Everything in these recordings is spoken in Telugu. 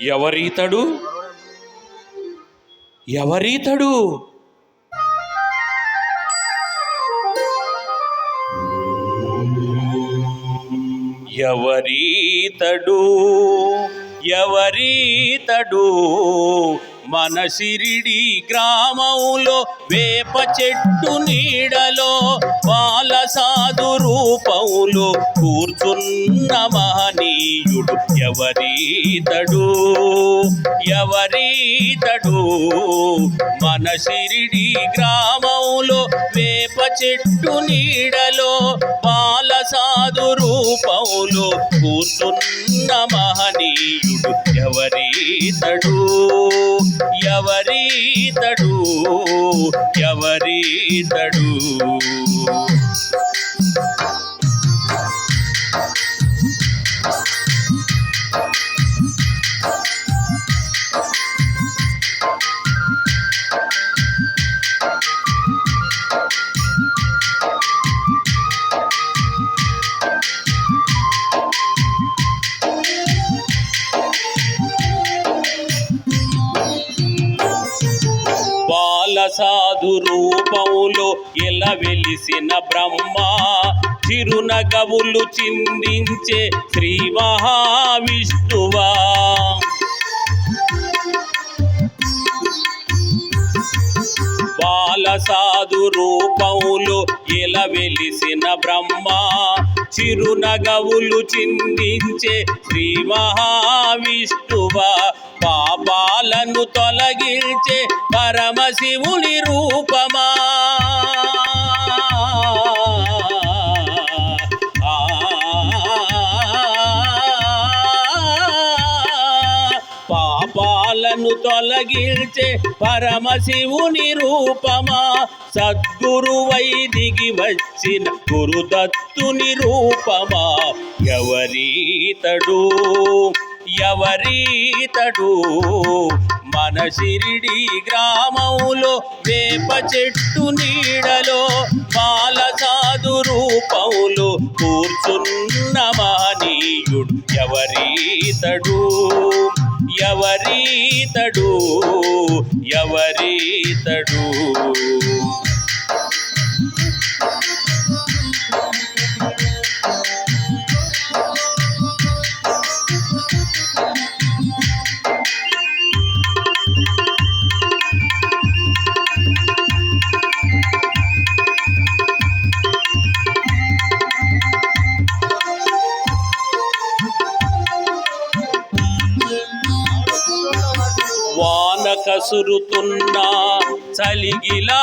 ఎవరీతడు? ఎవరీతడు? ఎవరీతడు? ఎవరీతడు? మన షిరిడి గ్రామంలో వేప చెట్టు నీడలో బాలసాధు రూపంలో కూర్చున్న మహనీయుడు ఎవరీతడు? ఎవరీతడు? మన షిరిడి గ్రామంలో వేప చెట్టు నీడలో బాలసాధు రూపంలో కూర్చున్న మహనీయుడు ఎవరీతడు? ఎవరీతడు? ఎవరీతడు? బాలసాధు రూపంలో ఎలా వెలిసిన బ్రహ్మ చిరునగవులు చిందించే శ్రీ మహావిష్ణువా. బాలసాధు రూపంలో ఎలా వెలిసిన బ్రహ్మ చిరునగవులు చిందించే శ్రీ మహావిష్ణువా. పాపాలను తొలగించే పరమశివుని రూపమా. పాపాలను తొలగించే పరమశివుని రూపమా. సద్గురువై దిగి వచ్చిన గురుదత్తుని రూపమా. ఎవరీతడు? ఎవరీతడు? మన షిరిడి గ్రామంలో వేప చెట్టు నీడలో బాలసాధు రూపంలో కూర్చున్న మహనీయుడు ఎవరీతడు? ఎవరీతడు? ఎవరీతడు? వాన కసురుతున్నా చలిగిలా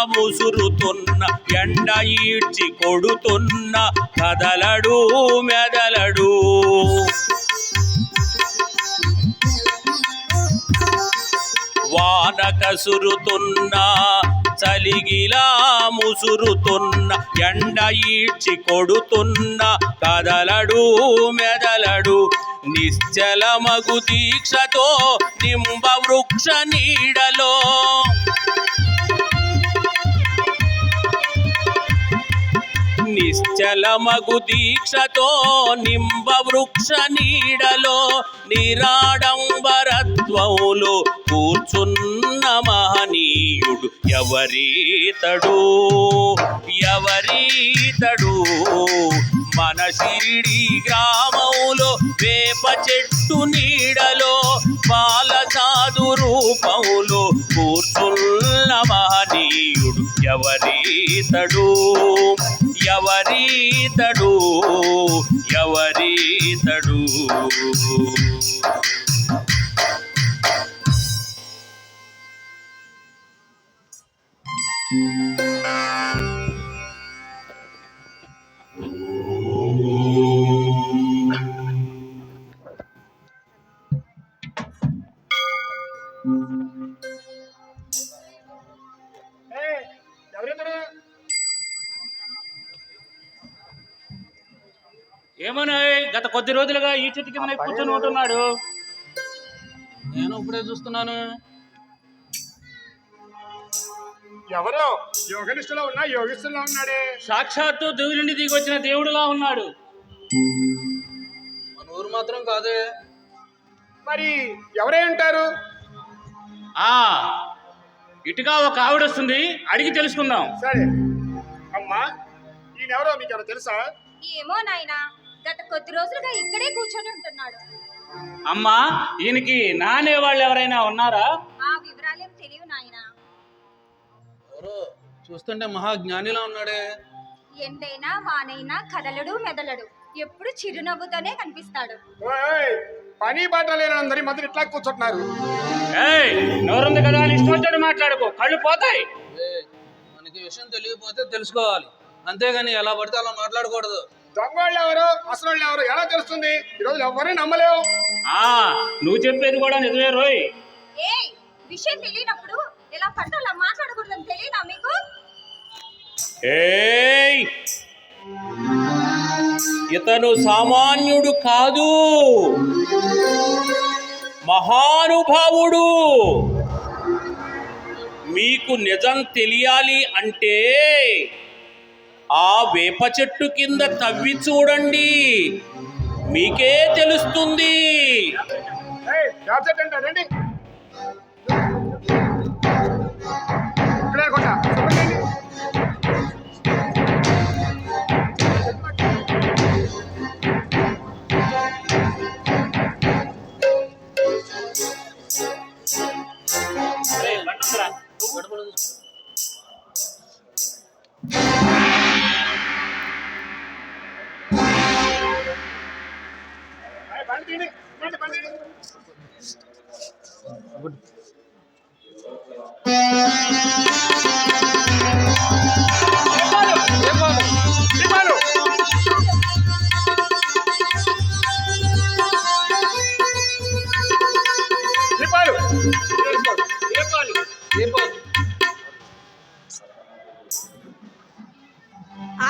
ముసురుతున్న ఎండ ఈడ్చి కొడుతున్న కదలడు మెదలడు. వాన కసురుతున్నా చలిగిలా ముసురుతున్న ఎండ ఈడ్చి కొడుతున్న కదలడు మెదలడు. నిశ్చలమగు దీక్షతో నింబ వృక్ష నీడలో నిశ్చలమగు దీక్షతో నింబ వృక్ష నీడలో నిరాడంబరత్వములో కూర్చున్న మహనీయుడు ఎవరీతడు? ఎవరీతడు? మన షిరిడి గ్రామంలో వేప చెట్టు నీడలో బాలసాధు రూపంలో కూర్చున్న మహనీయుడు ఎవరీతడు? ఎవరీతడు? ఎవరీతడు. ఏమోనా గత కొద్ది రోజులుగా ఈ చెట్టు కింద కూర్చొని ఉంటున్నాడు. నేను ఇప్పుడే చూస్తున్నాను. ఎవరో యోగనిష్ఠలో ఉన్నా యోగిస్తుల్లో ఉన్నాడే. సాక్షాత్తు దేవుడి నుండి దిగి వచ్చిన దేవుడులా ఉన్నాడు. మన ఊరు మాత్రం కాదే. మరి ఎవరై ఉంటారు? ఆ ఇటుగా ఒక ఆవిడ వస్తుంది, అడిగి తెలుసుకుందాం. సరే అమ్మా, ఈయనెవరో మీకు తెలుసా? ఏమో నాయనా, గత కొద్ది రోజులుగా ఇక్కడే కూర్చొని ఉంటున్నాడు. అమ్మా, ఈయనకి నానే వాళ్ళు ఎవరైనా ఉన్నారా? ఆ వివరాలేం తెలియవు నాయనా. చూస్తుంటే మహాజ్ఞానిలా ఉన్నాడే. ఎండైనా వానైనా కదలడు మెదలడు, ఎప్పుడు చిరునవ్వుతోనే కనిపిస్తాడు. పని బాట లేనందరి మధ్య ఇట్లా కూర్చుంటున్నారు. నోరుంది కదా అని ఇష్టం వచ్చాడు మాట్లాడుకో, కళ్ళు పోతాయి. మనకి విషయం తెలియకపోతే తెలుసుకోవాలి, అంతేగాని ఎలా పడితే అలా మాట్లాడకూడదు. దొంగోళ్ళు ఎవరు అసలు వాళ్ళు ఎవరు ఎలా తెలుస్తుంది? ఈరోజు ఎవరిని నమ్మలేవు. నువ్వు చెప్పేది కూడా నిజమే రోయ్. విషయం తెలియనప్పుడు ఇలా పట్టాల మాట్లాడకూడదని తెలియదా మీకు? ఇతను సామాన్యుడు కాదు, మహానుభావుడు. మీకు నిజం తెలియాలి అంటే ఆ వేప చెట్టు కింద తవ్వి చూడండి, మీకే తెలుస్తుంది. రండి ఇక్కడే కొట్టా.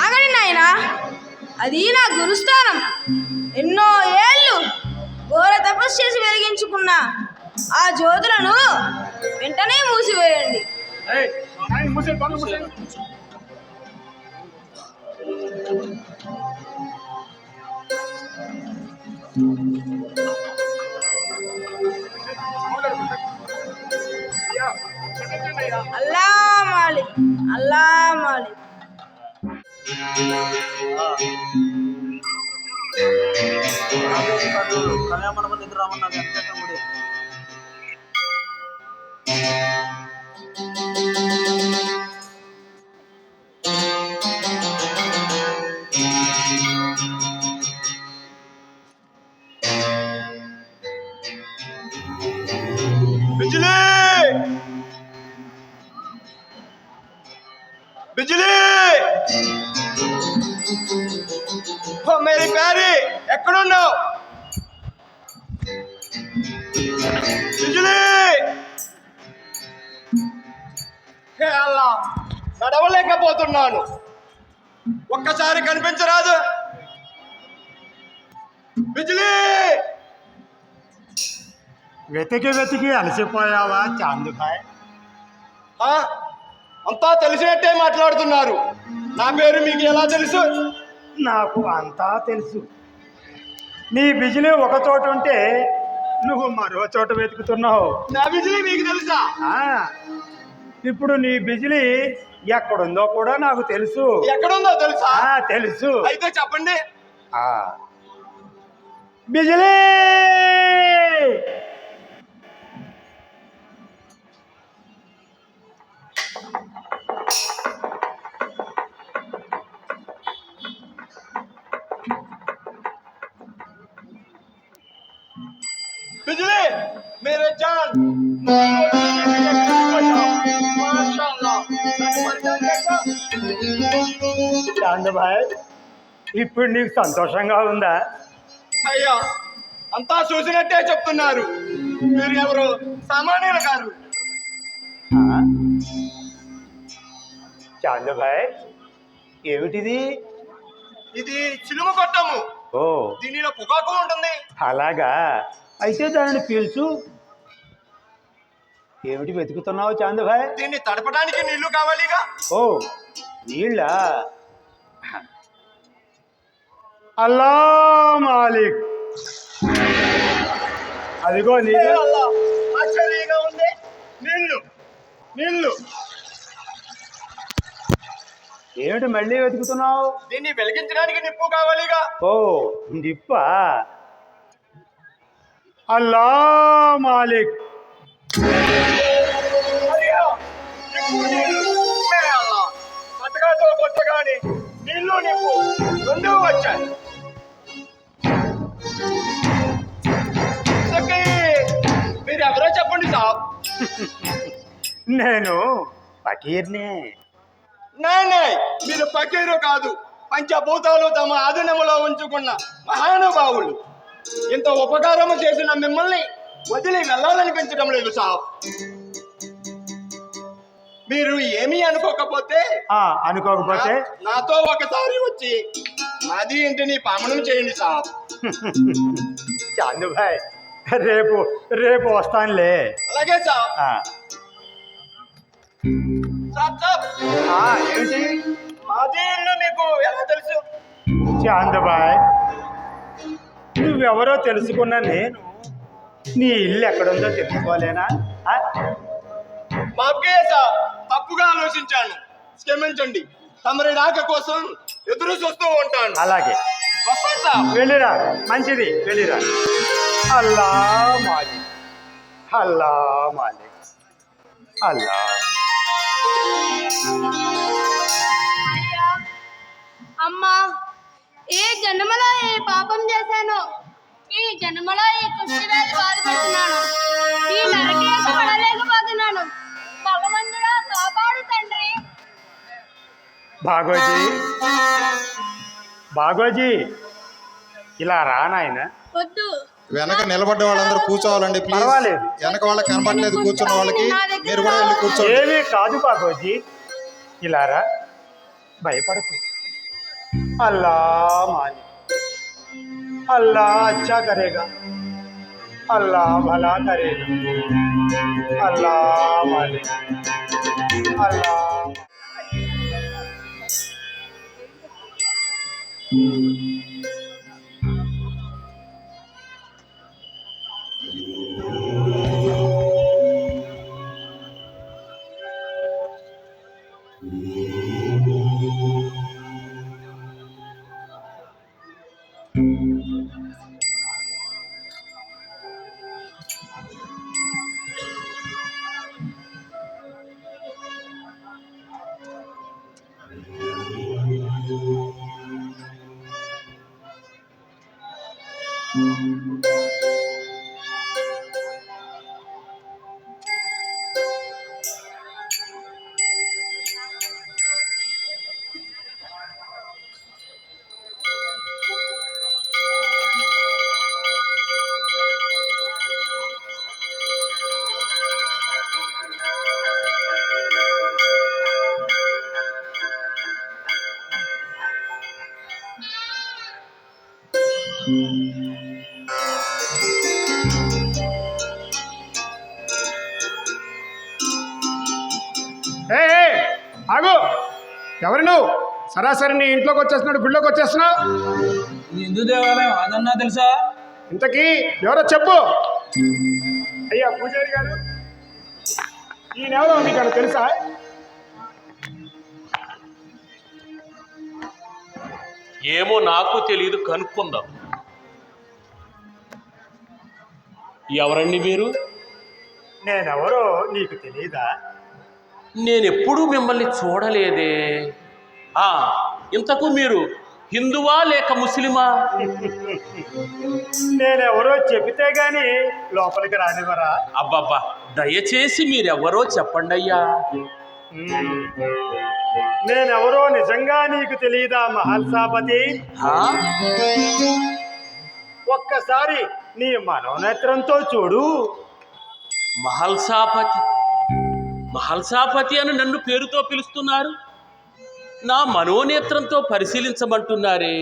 ఆగండి నాయనా, అది నా గురుస్థానం. ఎన్నో ఏళ్ళు ఘోర తపస్సు చేసి వెలిగించుకున్న ఆ జ్యోతులను వెంటనే మూసివేయండి. అల్లా మాలిక్, అల్లా మాలిక్. కళ్యాణ మండపం దగ్గర రామన్నాడు. బిజిలీ బిజిలీ, మేరీ ప్యారీ ఎక్కడున్నావు? బిజిలీ, అల్లా నడవలేకపోతున్నాను, ఒక్కసారి కనిపించరాదు? బిజిలీ, వెతికి వెతికి అలసిపోయావా చాందుభాయ్? అంతా తెలిసినట్టే మాట్లాడుతున్నారు. నా పేరు మీకు ఎలా తెలుసు? నాకు అంతా తెలుసు. నీ బిజిలీ ఒక చోట ఉంటే నువ్వు మరో చోట వెతుకుతున్నావు. నా బిజిలీ మీకు తెలుసా? ఇప్పుడు నీ బిజిలీ ఎక్కడుందో కూడా నాకు తెలుసు. ఎక్కడుందో తెలుసా? తెలుసు. అయితే చెప్పండి. బిజిలీ, बिजली मेरे जान माशाअल्लाह చాంద్ భాయ్ ఇప్పుడు నీకు సంతోషంగా ఉందా? అయ్యా అంతా చూసినట్టే చెప్తున్నారు. మీరు ఎవరు సామాన్యులు కాదు. చాంద్ భాయ్ ఏమిటిది? ఇది చిలుమ కొట్టము. ఓ దీనిలో పొగాకు ఉంటుంది. అలాగా, అయితే దానిని పీల్చు. ఏమిటి వెతుకుతున్నావు చాంద్ భాయ్? దీన్ని తడపడానికి నీళ్లు కావాలిగా. ఓ నీళ్ళ. అల్లా మాలిక్, అదిగో ఏ నీళ్ళు. అల్లా, ఆశ్చర్యంగా ఉంది. నీళ్లు నీళ్లు. ఏమిటి మళ్ళీ వెతుకుతున్నావు? దీన్ని వెలిగించడానికి నిప్పు కావాలిగా. ఓ నిప్ప. అల్లా మాలిక్. అయ్యా, నిప్పు నీళ్లు. ఏ అల్లా, పట్టగాతో కొట్టగానే నీళ్లు నిప్పు రెండూ వచ్చాయి. ఇంతకీ మీరు ఎవరో చెప్పండి సాబ్. నేను ఫకీర్నే. నాయ్ మీరు ఫకీరు కాదు, పంచభూతాలు తమ ఆధీనములో ఉంచుకున్న మహానుభావులు. ఇంత ఉపకారము చేసిన మిమ్మల్ని వదిలి వెళ్ళాలనిపించడం లేదు సాబ్. మీరు ఏమీ అనుకోకపోతే అనుకోకపోతే నాతో ఒకసారి వచ్చి మాది ఇంటిని పామనం చేయండి సాబ్. చాందు భాయ్ రేపు రేపు వస్తానులే. అలాగే సాబ్. ఆ, సాబ్ సాబ్, ఏమిటి? మాది ఇల్లు మీకు ఎలా తెలుసు? చాందు భాయ్ నువ్వెవరో తెలుసుకున్నా నేను నీ ఇల్లు ఎక్కడుందో తెలుసుకోలేనా? మాకే సాబ్, తప్పుగా ఆలోచించాను, క్షమించండి. తమరి రాక కోసం ఎదురు చూస్తూ ఉంటాను. అలాగే వస్తాను సాబ్. వెళ్ళిరా, మంచిది, వెళ్ళిరా. అల్లా మాలిక్, అల్లా మాలిక్, అల్లా. అయ్యా అమ్మా, ఏ జన్మలో ఏ పాపం చేశానో ఈ జన్మలో ఈ కుష్టివ్యాధి బాధపడుతున్నాను. ఈ నరకేసి పడలేకపోతున్నాను. భగవంతుడా కాపాడు తండ్రి. బాగోజీ, బాగోజీ ఇలా రా నాయన. వద్దు, వెనక నిలబడ్డ వాళ్ళందరూ కూర్చోవాలండి ప్లీజ్. పర్వాలేదు. వెనక వాళ్ళకి కనపడలేదు కూర్చున్న వాళ్ళకి, మీరు కూడా వెళ్ళి కూర్చోండి. ఏమీ కాదు బాగోజీ, ఇలా రా, భయపడకు. అల్లా మాలిక్, అల్లా अच्छा करेगा, अल्लाह भला करेगा, अल्लाह मालिक, अल्लाह. ఆగు, ఎవరు నువ్వు? సరాసరి నీ ఇంట్లోకి వచ్చేస్తున్నాడు, గుళ్ళోకి వచ్చేస్తున్నావు. ఇది హిందూ దేవాలయం, అదన్నా తెలుసా? ఇంతకీ ఎవరో చెప్పు. అయ్యా పూజారి గారు, ఈయనెవరో మీకు అది తెలుసా? ఏమో నాకు తెలియదు, కనుక్కుందాం. ఎవరండి మీరు? నేనెవరో నీకు తెలియదా? నేనెప్పుడూ మిమ్మల్ని చూడలేదే. ఇంతకు మీరు హిందువా లేక ముస్లిమా? నేనెవరో చెబితే గాని లోపలికి రానివ్వరా? అబ్బబ్బా, దయచేసి మీరెవరో చెప్పండి అయ్యా. నేనెవరో నిజంగా నీకు తెలియదా మహల్సాపతి? హా? ఒక్కసారి నీ మనోనేత్రంతో చూడు. మహల్సాపతి మహల్సాపతి అని నన్ను పేరుతో పిలుస్తున్నారు, నా మనోనేత్రంతో పరిశీలించమంటున్నారే.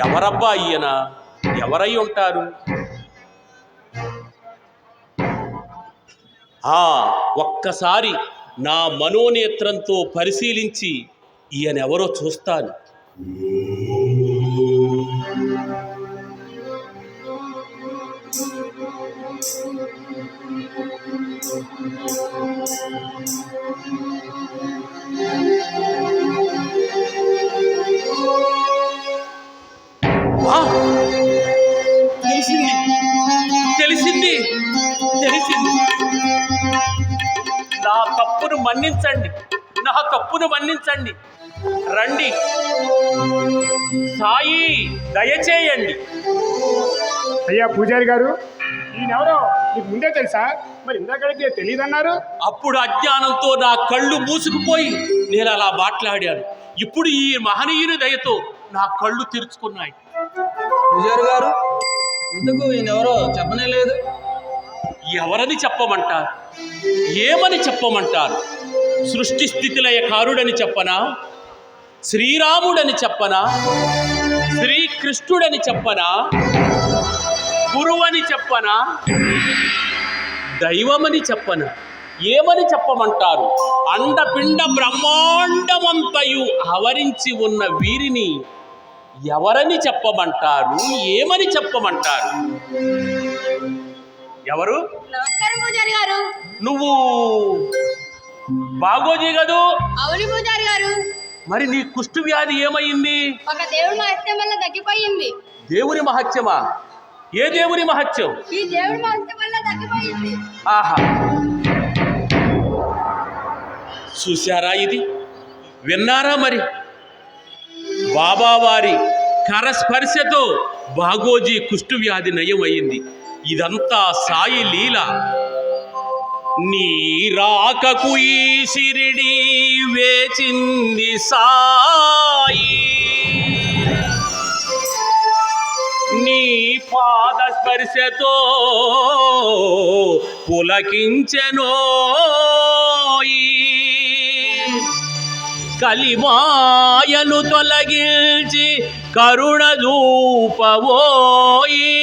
ఎవరబ్బా ఈయన? ఎవరై ఉంటారు? ఒక్కసారి నా మనోనేత్రంతో పరిశీలించి ఈయనెవరో చూస్తాను. తెలిసింది తెలిసింది తెలిసింది. నా తప్పును మన్నించండి, నా తప్పును మన్నించండి. రండి సాయి, దయచేయండి. అయ్యా పూజారి గారు, ఈయనెవరో మీకు ముందే తెలుసా? మరి ఇందాకడికి తెలియదన్నారు. అప్పుడు అజ్ఞానంతో నా కళ్ళు మూసుకుపోయి నేను అలా మాట్లాడాను. ఇప్పుడు ఈ మహనీయుని దయతో నా కళ్ళు తెరుచుకున్నాయి. పూజారి గారు, ఇంతకు ఈయనెవరో చెప్పనే లేదు. ఎవరని చెప్పమంటారు? ఏమని చెప్పమంటారు? సృష్టి స్థితిలయకారుడని చెప్పనా? శ్రీరాముడని చెప్పనా? శ్రీకృష్ణుడని చెప్పనా? గురువని చెప్పనా? దైవమని చెప్పనా? ఏమని చెప్పమంటారు? అండపిండ బ్రహ్మాండమంతయు ఆవరించి ఉన్న వీరిని ఎవరని చెప్పమంటారు? ఏమని చెప్పమంటారు? ఎవరు? నమస్కారం పూజారి గారు. నువ్వు బాగోజీ కదూ? అవును పూజారి గారు. మరి నీ కుష్టు వ్యాధి ఏమైంది? ఒక దేవుడి మహత్యం వల్ల తగ్గిపోయింది. దేవుని మహత్యమా? ఏ దేవుని మహత్యం? ఈ దేవుడి మహత్యం వల్ల తగ్గిపోయింది. ఆహా, చూశారా? ఇది విన్నారా? మరి బాబావారి కరస్పర్శతో బాగోజీ కుష్టు వ్యాధి నయమైంది. ఇదంతా సాయి లీల. నీ రాకకు ఈ షిరిడి వేచింది సాయి, నీ పాద స్పర్శతో పులకించెనోయి, కలిమాయను తొలగించి కరుణ చూపవోయి,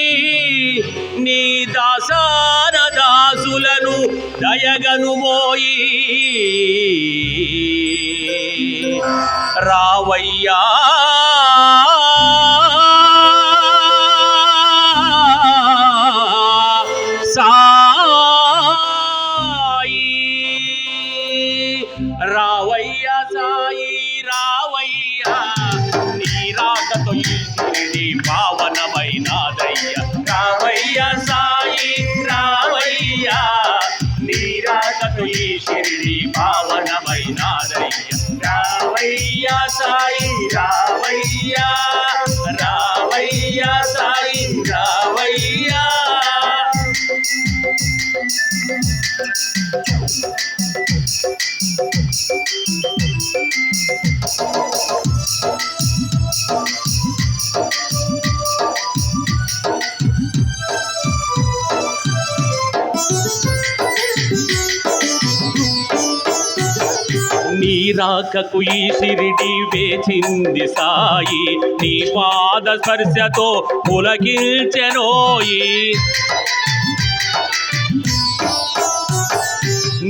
నీ దాసాన దాసులను దయగనుమోయి, రావయ్యా సాయి, రావయ్యా సాయి, రావయ్యా. నీ రాకతో ఈ షిరిడి పావనమైనాదయ్యా. రావయ్యా సాయి, రావయ్యా. నీ రాకతో ఈ షిరిడి పావనమైనాదయ్యా. రావయ్యా సాయి, రావయ్యా. రావయ్యా సాయి, రావయ్యా. నీ రాకకు ఈ షిరిడి వేచింది సాయి, నీ పాద స్పర్శతో పులకించెనోయి,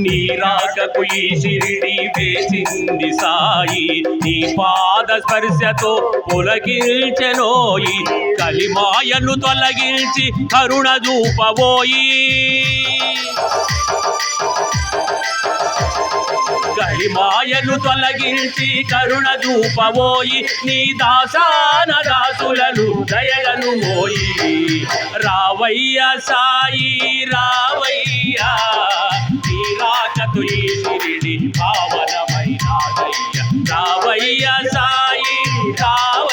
నీ రాకకు ఈ షిరిడి వేచింది సాయి, నీ పాద స్పర్శతో పులకించెనోయి, కలిమాయను తొలగించి కరుణ చూపబోయి, కలిమాయను తొలగించి కరుణ చూపబోయి, నీ దాసాన దాసులను దయగను మోయి, రావయ్య సాయి, రావయ్యా. నీ రాకతో ఈ షిరిడి పావనమైనాదయ్య. రావయ్య సాయి, రావయ్యా.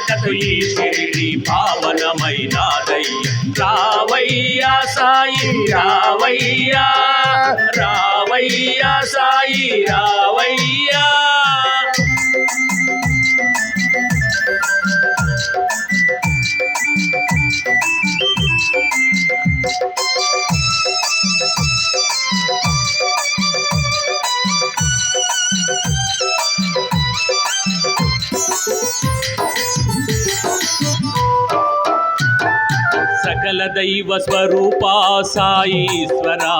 రాకతో ఈ షిరిడి పావనమైనాదయ్య రావయ్యా సాయి రావయ్యా రావయ్యా సాయి రావయ్యా. సకల దైవ స్వరూపా సాయీశ్వరా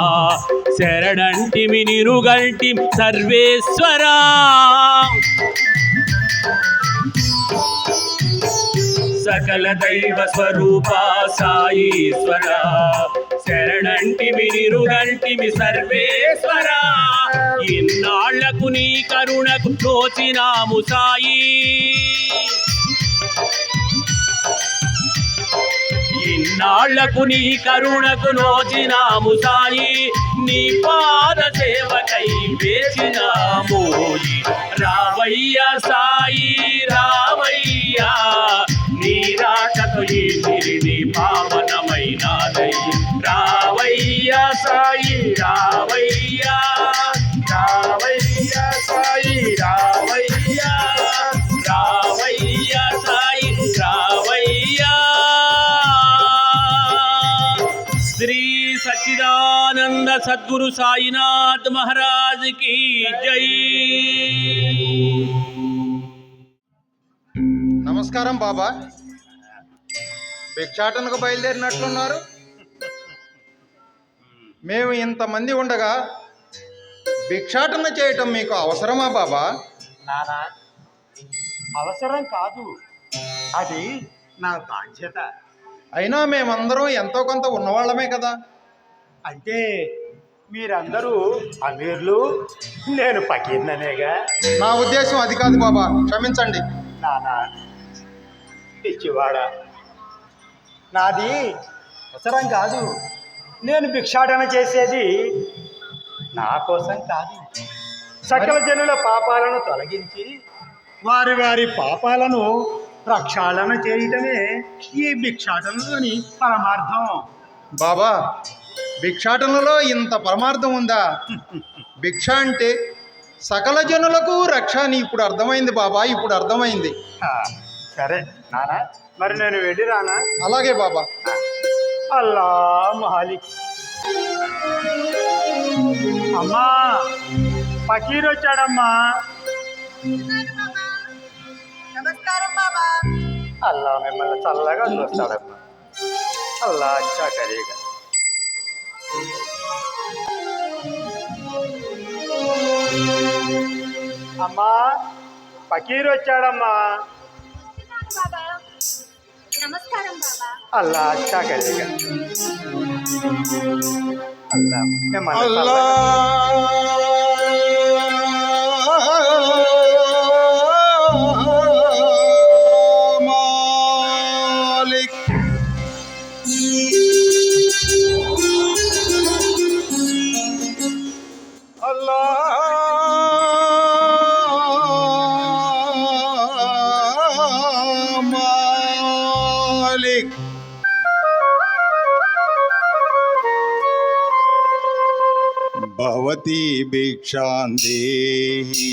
శరణంటిమి నిరుగంటి సర్వేశ్వరా. సకల దైవ స్వరూపా సాయీశ్వరా శరణంటిమి నిరుగంటిమి సర్వేశ్వరా. ఇన్నాళ్లకు నీ కరుణకు తోచినాము సాయి, ఇన్నాళ్లకు నీ కరుణకు నోచినాము సాయి. నీ పాద సేవకై వేచినాము రావయ్యా సాయి రావయ్యా. నీ రాకతో ఈ షిరిడి పావనమైనాదయ్య రావయ్యా సాయి రావయ్యా రావయ్యా సాయి రావయ్యా రావయ్యా సాయి రావయ్యా. శ్రీ సచ్చిదానంద సద్గురు సాయినాథ్ మహారాజ్ की జై. నమస్కారం బాబా. భిక్షాటనకు బయలుదేరినట్లున్నారు. మేము ఇంతమంది ఉండగా భిక్షాటన చేయటం మీకు అవసరమా బాబా? నానా, అవసరం కాదు, అది నా బాధ్యత. అయినా మేమందరం ఎంతో కొంత ఉన్నవాళ్ళమే కదా. అంటే మీరందరూ అమీర్లు, నేను పకీర్ననేగా. నా ఉద్దేశం అది కాదు బాబా, క్షమించండి. నానా పిచ్చివాడా, నాది అవసరం కాదు. నేను భిక్షాటన చేసేది నా కోసం కాదు, సకల జనుల పాపాలను తొలగించి వారి వారి పాపాలను ప్రక్షాళన చేయటమే ఈ భిక్షాటనలోని పరమార్థం. బాబా, భిక్షాటనలో ఇంత పరమార్థం ఉందా? భిక్ష అంటే సకల జనులకు రక్ష అని ఇప్పుడు అర్థమైంది బాబా, ఇప్పుడు అర్థమైంది. సరే నానా, మరి నేను వెళ్ళి రానా? అలాగే బాబా. అల్లా మాలిక్. అమ్మా, ఫకీర్ వచ్చాడమ్మా. నమస్కారం బాబా. అల్లా మిమ్మల్ని చల్లగా చూస్తాడమ్మా. అల్లా అచ్చా కరేగా. అమ్మా, ఫకీర్ వచ్చాడమ్మా. బాబా నమస్కారం బాబా. అల్లా అచ్చా కరేగా. అల్లా మిమ్మల్ని అల్లా మాలిక్. అల్లా మాలిక్. భవతి భిక్షాం దేహి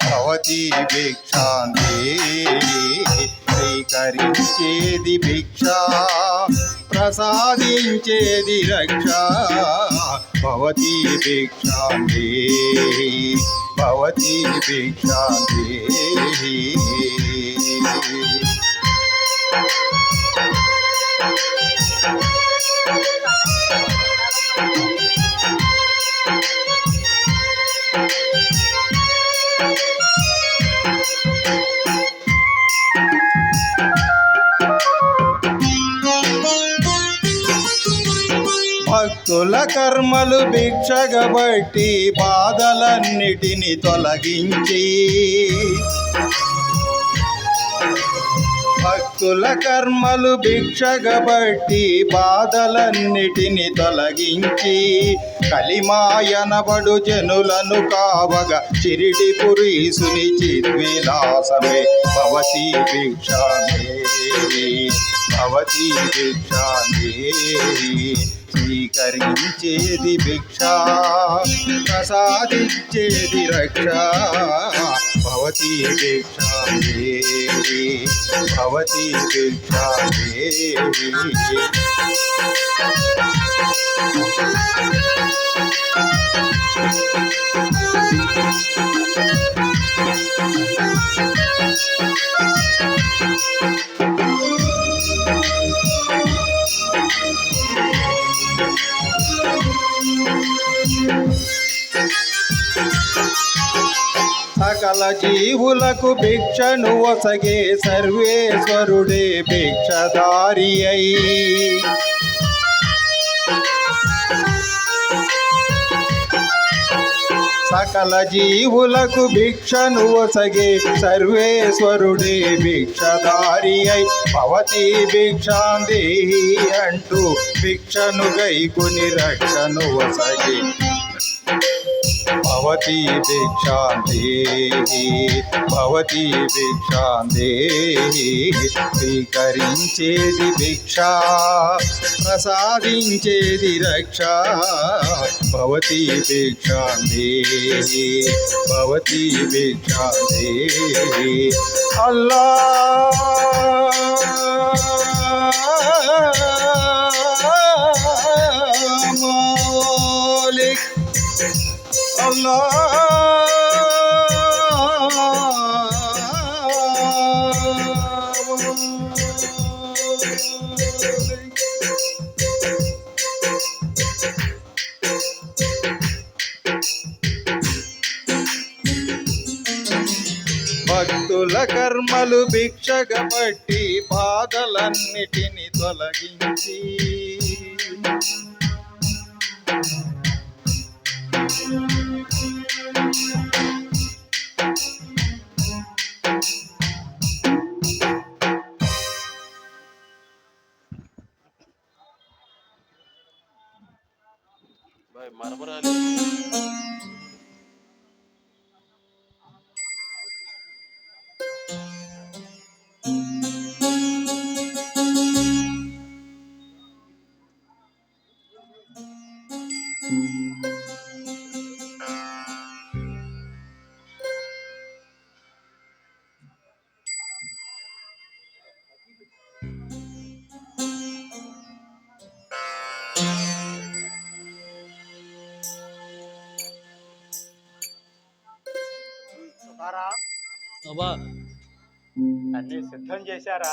భవతి భిక్షాం దేహి. స్వీకరించేది భిక్ష, ప్రసాదించేది రక్ష. భవతి భిక్షాం దేహి భవతి భిక్షాం దేహి. భక్తుల కర్మలు భిక్షగబట్టి బాధలన్నిటిని తొలగించి భక్తుల కర్మలు భిక్షగబట్టి బాధలన్నిటిని తొలగించి కలిమాయనబడు జనులను కావగా చిరిడి పురీసుని చిద్విలాసమే భవతి భిక్షాందేహి భవతి భిక్షాందేహి స్వీకరించేది భిక్ష ప్రసాదించేది రక్ష భవతి భిక్షాందేహి భవతి భిక్షాందేహి సకల జీవులకు భిక్షను ఒసగే సర్వేశ్వరుడే భిక్షధారి అయి సకల జీవులకు భిక్షను ఒసగే సర్వేశ్వరుడే భిక్షధారి అయి భవతి భిక్షాందేహి అంటూ భిక్షను గైకుని రక్షను ఒసగే భవతి భిక్షాందేహి భవతి భిక్షాందేహి స్వీకరించేది భిక్ష ప్రసాదించేది రక్ష భవతి భిక్షాందేహి భవతి భిక్షాందేహి అల్లా మాలిక్ భక్తుల కర్మలు భిక్షగబట్టి బాధలన్నిటిని తొలగించి మరమరాలి బాబా అన్ని సిద్ధం చేశారా?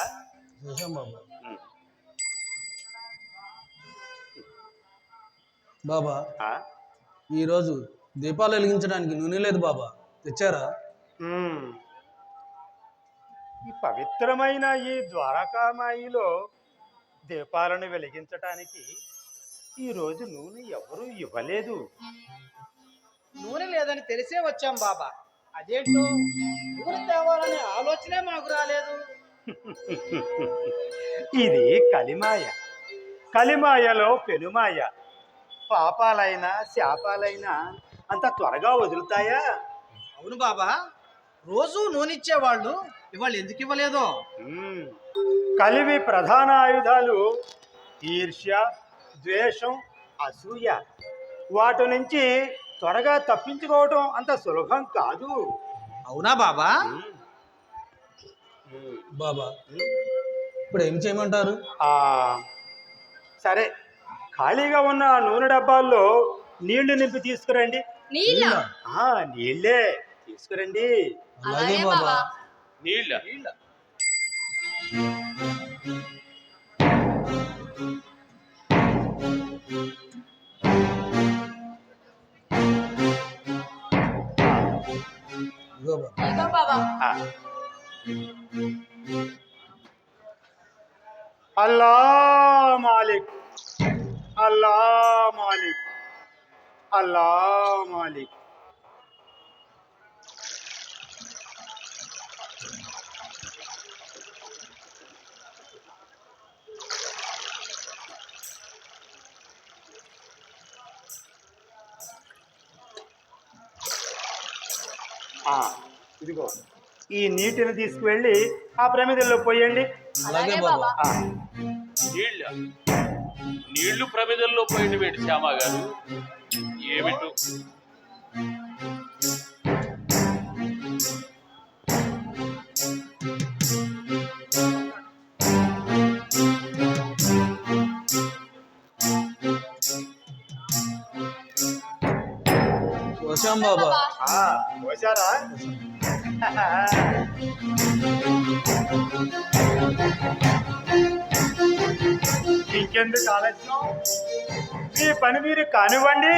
చూసాం బాబా. బాబా ఈరోజు దీపాలు వెలిగించడానికి నూనె లేదు బాబా, తెచ్చారా? ఈ పవిత్రమైన ఈ ద్వారకామాయిలో దీపాలను వెలిగించటానికి ఈరోజు నూనె ఎవరూ ఇవ్వలేదు. నూనె లేదని తెలిసే వచ్చాం బాబా. అదేంటో నూనె తేవాలనే ఆలోచనే మాకు రాలేదు. ఇది కలిమాయ. కలిమాయలో పెనుమాయ. పాపాలైనా శాపాలైనా అంత త్వరగా వదులుతాయా? అవును బాబా, రోజు నూనె ఇచ్చేవాళ్ళు ఇవాళ ఎందుకు ఇవ్వలేదో. కలివి ప్రధాన ఆయుధాలు ఈర్ష్య, ద్వేషం, అసూయ. వాటి నుంచి త్వరగా తప్పించుకోవటం అంత సులభం కాదు. అవునా బాబా? బాబా ఇప్పుడు ఏం చేయమంటారు? సరే, ఖాళీగా ఉన్న నూనె డబ్బాల్లో నీళ్లు నింపి తీసుకురండి. నీళ్ళే తీసుకురండి. అలాగే బాబా. నీళ్ళ అల్లా మాలిక్, అల్లా మాలిక్, అల్లా మాలిక్. ఆ, ఇదిగో ఈ నీటిని తీసుకువెళ్ళి ఆ ప్రమిదల్లో పోయండి. అలాగే బాబా. ఆ, నీళ్లు ప్రమిదల్లో పోయిన వేడి శ్యామ గారు ఏమిటో. వచ్చాం బాబా. ఆ, పోశారా? ఇంకెందుకు ఆలస్యం, మీ పని మీరు కానివ్వండి.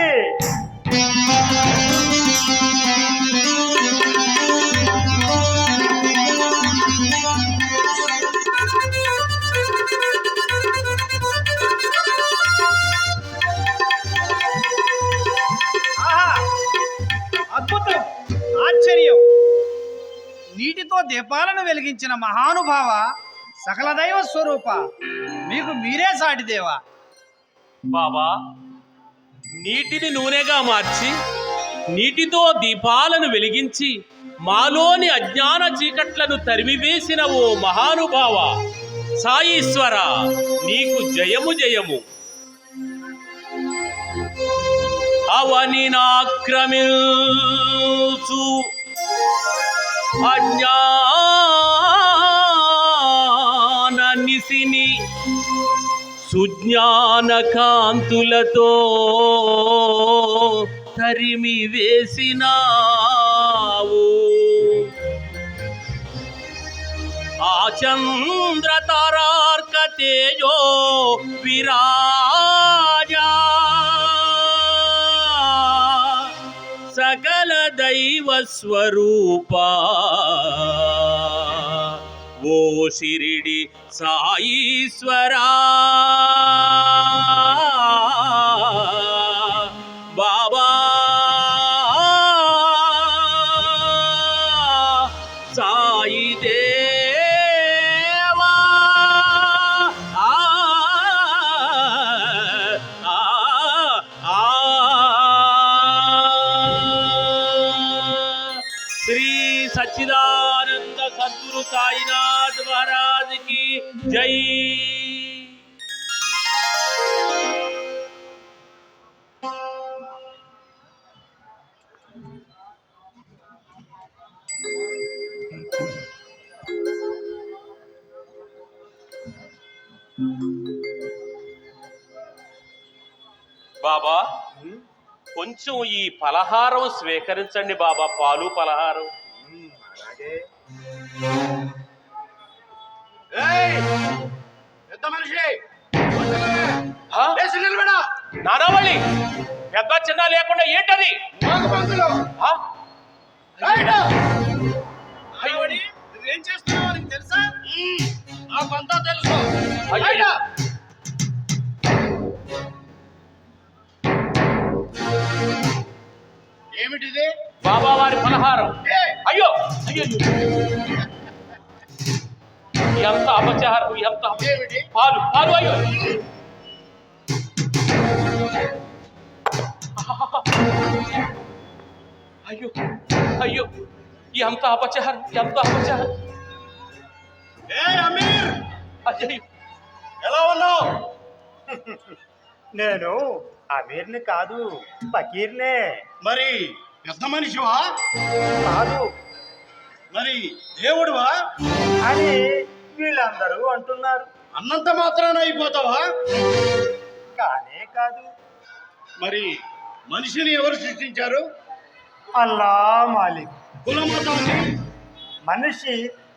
ఆహా! అద్భుతం, ఆశ్చర్యం! నీటితో దీపాలను వెలిగించిన మహానుభావ, సకల దైవ స్వరూప, మీకు మీరే సాటి దేవా. బాబా, నీటిని నూనెగా మార్చి నీటితో దీపాలను వెలిగించి మాలోని అజ్ఞాన చీకట్లను తరిమివేసిన ఓ మహానుభావ సాయీశ్వర, నీకు జయము జయము. అవనినాక్రమించు అజ్ఞాన నిసిని సుజ్ఞాన కాంతులతో తరిమి వేసినావు. ఆ చంద్ర తారార్క తేజో విరాజా సకల దైవ స్వరూపా ఓ శిరిడి సాయీశ్వరా. బాబా సాయి దేవా. శ్రీ సచ్చిదానంద సద్గురు సాయినాథ్ మహారాజ్ కి జై. బాబా, కొంచెం ఈ పలహారం స్వీకరించండి బాబా, పాలు పలహారం. అలాగే. పెద్ద మనిషి ఆ? నానావళి, పెద్ద చిన్న లేకుండా ఏంటది? ఆ? నువ్వేం చేస్తున్నావు నీకు తెలుసా? నాకంతా తెలుసు. అయ్యో. ఏమిటిది? బాబా వారి పలహారం. అయ్యో అయ్యో, ఎంత అపచారం, ఎంత ఏమిటి? పాలు పాలు. అయ్యో అయ్యో అయ్యో, ఎంత అపచారం, ఎంత అపచారం. అమీర్, అయ్యో, ఎలా ఉన్నావు? నేను అమీర్ని కాదు, ఫకీర్నే. మరి పెద్ద మనిషివా? కాదు మరి దేవుడువా అని వీళ్ళందరూ అంటున్నారు. అన్నంత మాత్రాన అయిపోతావా? కానే కాదు. మరి మనిషిని ఎవరు సృష్టించారు? అల్లా మాలిక్. కులమతాన్ని మనిషి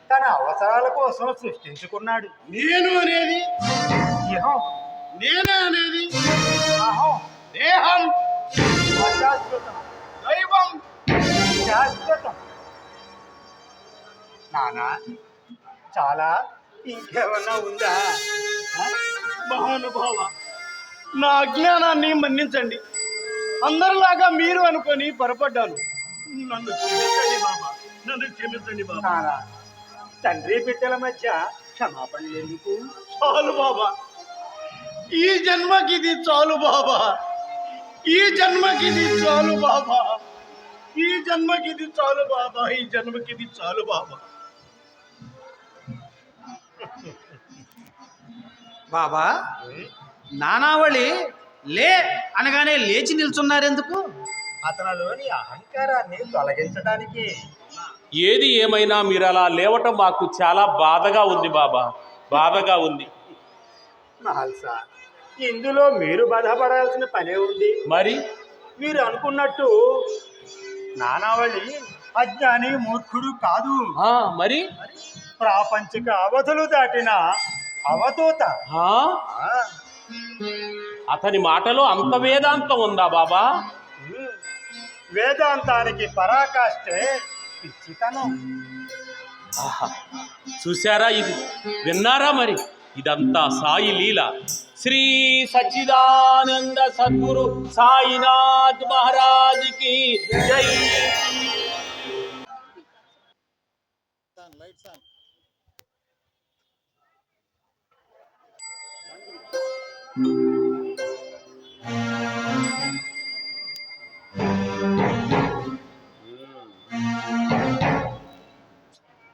తన అవసరాల కోసం సృష్టించుకున్నాడు. నేను అనేది, ఇహం, నేనే అనేది, అహం, దేహం, అశాశ్వతం, దైవం, శాశ్వతం. నానా, చాలా ఇంకేమన్నా ఉందా? మహానుభావ, నా అజ్ఞానాన్ని మన్నించండి. అందరిలాగా మీరు అనుకొని పొరపడ్డాను. నన్ను క్షమించండి బాబా, నన్ను క్షమించండి బాబా. నానా, తండ్రి బిడ్డల మధ్య క్షమాపణలు ఎందుకు? చాలు బాబా, ఈ జన్మకి ఇది చాలు బాబా, ఈ జన్మకి ఇది చాలు బాబా. ఈ జన్మకి ఇది చాలు బాబా, ఈ జన్మకి ఇది చాలు బాబా. బాబా, నానావళి లే అనగానే లేచి నిల్చున్నారెందుకు? అతనిలోని అహంకారాన్ని తొలగించడానికి. ఏది ఏమైనా మీరు అలా లేవటం మాకు చాలా బాధగా ఉంది బాబా, బాధగా ఉంది. మహల్సా, ఇందులో మీరు బాధపడాల్సిన పనే ఉంది. మరి మీరు అనుకున్నట్టు నానావళి అజ్ఞాని మూర్ఖుడు కాదు. మరి ప్రాపంచిక అవధులు దాటిన అవధూత. ఆ? అతని మాటలో అంత వేదాంతం ఉందా బాబా? వేదాంతానికి పరాకాష్టే పిచ్చితనం. ఆహా, చూశారా? ఇది విన్నారా? మరి ఇదంతా సాయి లీల. శ్రీ సచ్చిదానంద సద్గురు సాయినాథ్ మహారాజ్ కి జై.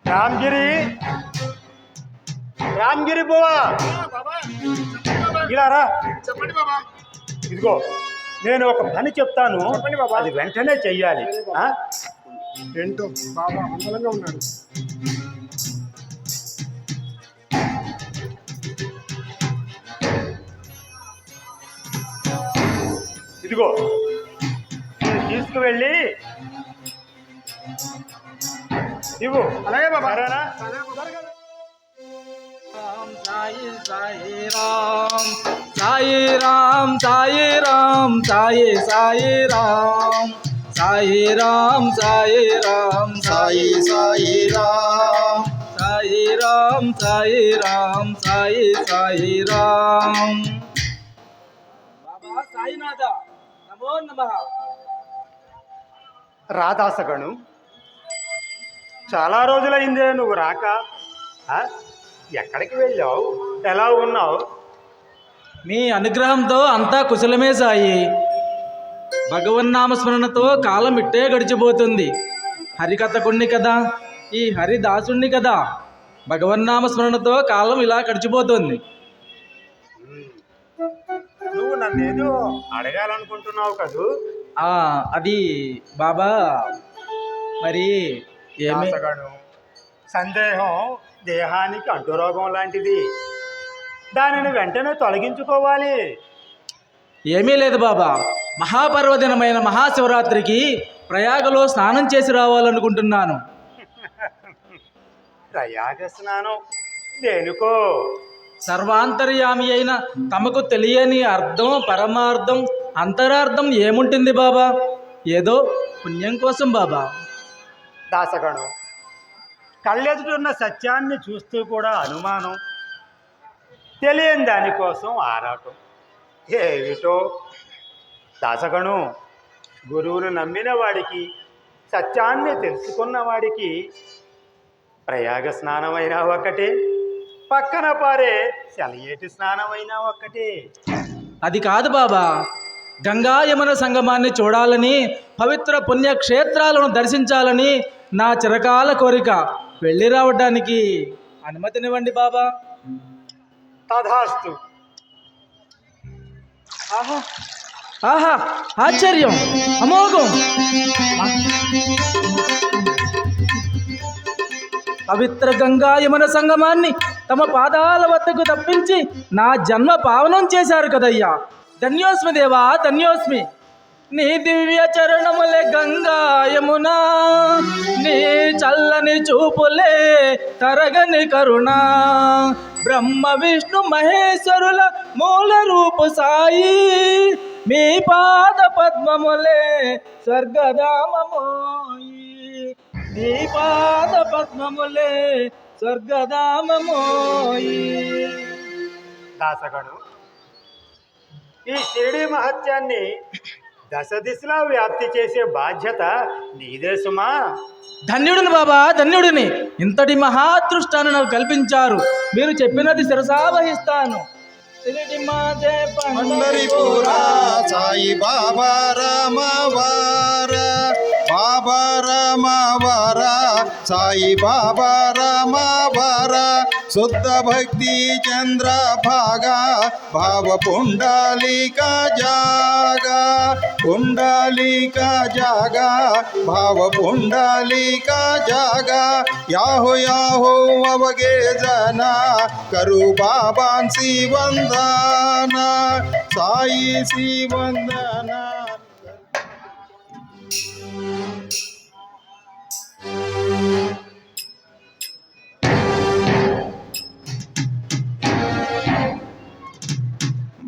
రామ్గిరి, రామ్గిరి బువా, ఇలా రా. చెప్పండి బాబా. ఇదిగో నేను ఒక పని చెప్తాను, అది వెంటనే చెయ్యాలి. ఏంటో బాబా మంగళంగా ఉన్నాడు. ఇదిగో తీసుకువెళ్ళి ఇవ్వు. అలాగే బాబా. సరేనా? సాయి సాయి రామ్, సాయి రామ్, సాయి రామ్, సాయి సాయి రామ్, సాయి రామ్, సాయి రామ్, సాయి సాయి రామ్, సాయి రామ్, సాయి రామ్, సాయి సాయి రామ్. బాబా సాయినాథ నమో నమః. రాధాసగను, చాలా రోజులైందే నువ్వు రాక. ఎక్కడికి వెళ్ళావు? ఎలా ఉన్నావు? మీ అనుగ్రహంతో అంతా కుశలమే సాయి. భగవన్నామస్మరణతో కాలం ఇట్టే గడిచిపోతుంది. హరికథకుణ్ణి కదా, ఈ హరిదాసుణ్ణి కదా, భగవన్నామస్మరణతో కాలం ఇలా గడిచిపోతుంది. నువ్వు నన్నేదో అడగాలనుకుంటున్నావు కదూ? అది బాబా, మరి ఏమి? రాధాసగను, సందేహం దేహానికి అంటురోగం లాంటిది. దానిని వెంటనే తొలగించుకోవాలి. ఏమీ లేదు బాబా, మహాపర్వదినమైన మహాశివరాత్రికి ప్రయాగలో స్నానం చేసి రావాలనుకుంటున్నాను. ప్రయాగ స్నానం దేనికో? సర్వాంతర్యామి అయిన తమకు తెలియని అర్థం, పరమార్థం, అంతరార్థం ఏముంటుంది బాబా? ఏదో పుణ్యం కోసం బాబా. దాసగణం, కళ్ళెదుటున్న సత్యాన్ని చూస్తూ కూడా అనుమానం, తెలియని దానికోసం ఆరాటం. ఏమిటో దాసగణం, గురువును నమ్మిన వాడికి, సత్యాన్ని తెలుసుకున్న వాడికి ప్రయాగ స్నానమైనా ఒక్కటే, పక్కన పారే సెలయేటి స్నానమైనా ఒక్కటే. అది కాదు బాబా, గంగా యమున సంగమాన్ని చూడాలని, పవిత్ర పుణ్యక్షేత్రాలను దర్శించాలని నా చిరకాల కోరిక. వెళ్ళి రావడానికి అనుమతినివ్వండి బాబా. తథాస్తు. ఆహా ఆహా, ఆశ్చర్యం, అమోఘం. పవిత్ర గంగా యమున సంగమాన్ని తమ పాదాల వద్దకు తప్పించి నా జన్మ పావనం చేశారు కదయ్యా. ధన్యోస్మి దేవా, ధన్యోస్మి. నీ దివ్య చరణములే గంగా యమునా, నీ చల్లని చూపులే తరగని కరుణ, బ్రహ్మ విష్ణు మహేశ్వరుల మూల రూపు సాయి, మీ పాద పద్మములే స్వర్గధామమోయి, నీ పాద పద్మములే స్వర్గధామమోయి. దాసగణం, ఈ షిరిడి మహత్యాన్ని దశ దిశలా వ్యాప్తి చేసే బాధ్యత నీదే సుమా. ధన్యుడిని బాబా, ధన్యుడిని. ఇంతటి మహాదృష్టాన్ని నాకు కల్పించారు. మీరు చెప్పినది శిరసావహిస్తాను. పండరిపురా సాయి బాబా రామవార బాబా రామవర సాయి బాబా రామవర శుద్ధ భక్తి చంద్ర భాగా భావ పుండలిక జాగా పుండలిక జాగా భావ పుండలిక జాగా యాహో యాహో అవగే జన కరు బాబాన్సి వందన సాయి శ్రీ వందన.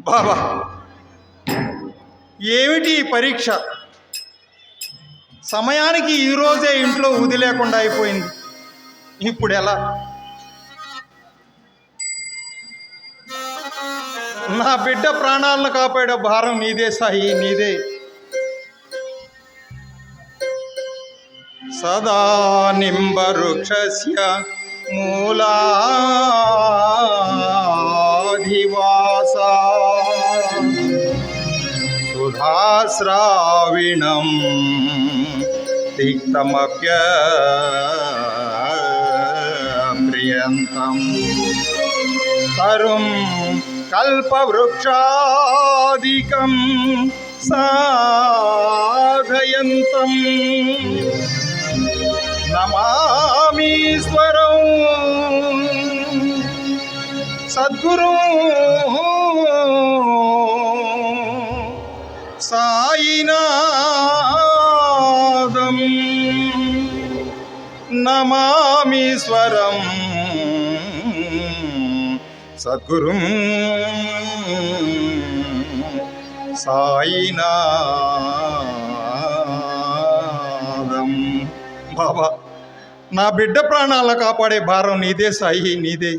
బాబా ఏమిటి ఈ పరీక్ష? సమయానికి ఈరోజే ఇంట్లో ఊది లేకుండా అయిపోయింది. ఇప్పుడు ఎలా? నా బిడ్డ ప్రాణాలను కాపాడే భారం నీదే సాయి, నీదే. సదా నింబవృక్షస్య మూలాధివాస సుధాస్రావిణం తిక్తమప్యప్రియంతం తరుం కల్పవృక్షాదికం సాధయంతం నమామీశ్వరం సద్గురు సాయినాథం నమామీశ్వరం సద్గురుం సాయినాథం. బాబా నా బిడ్డ ప్రాణాలను కాపాడే భారం నీదే సాయి, నీదే.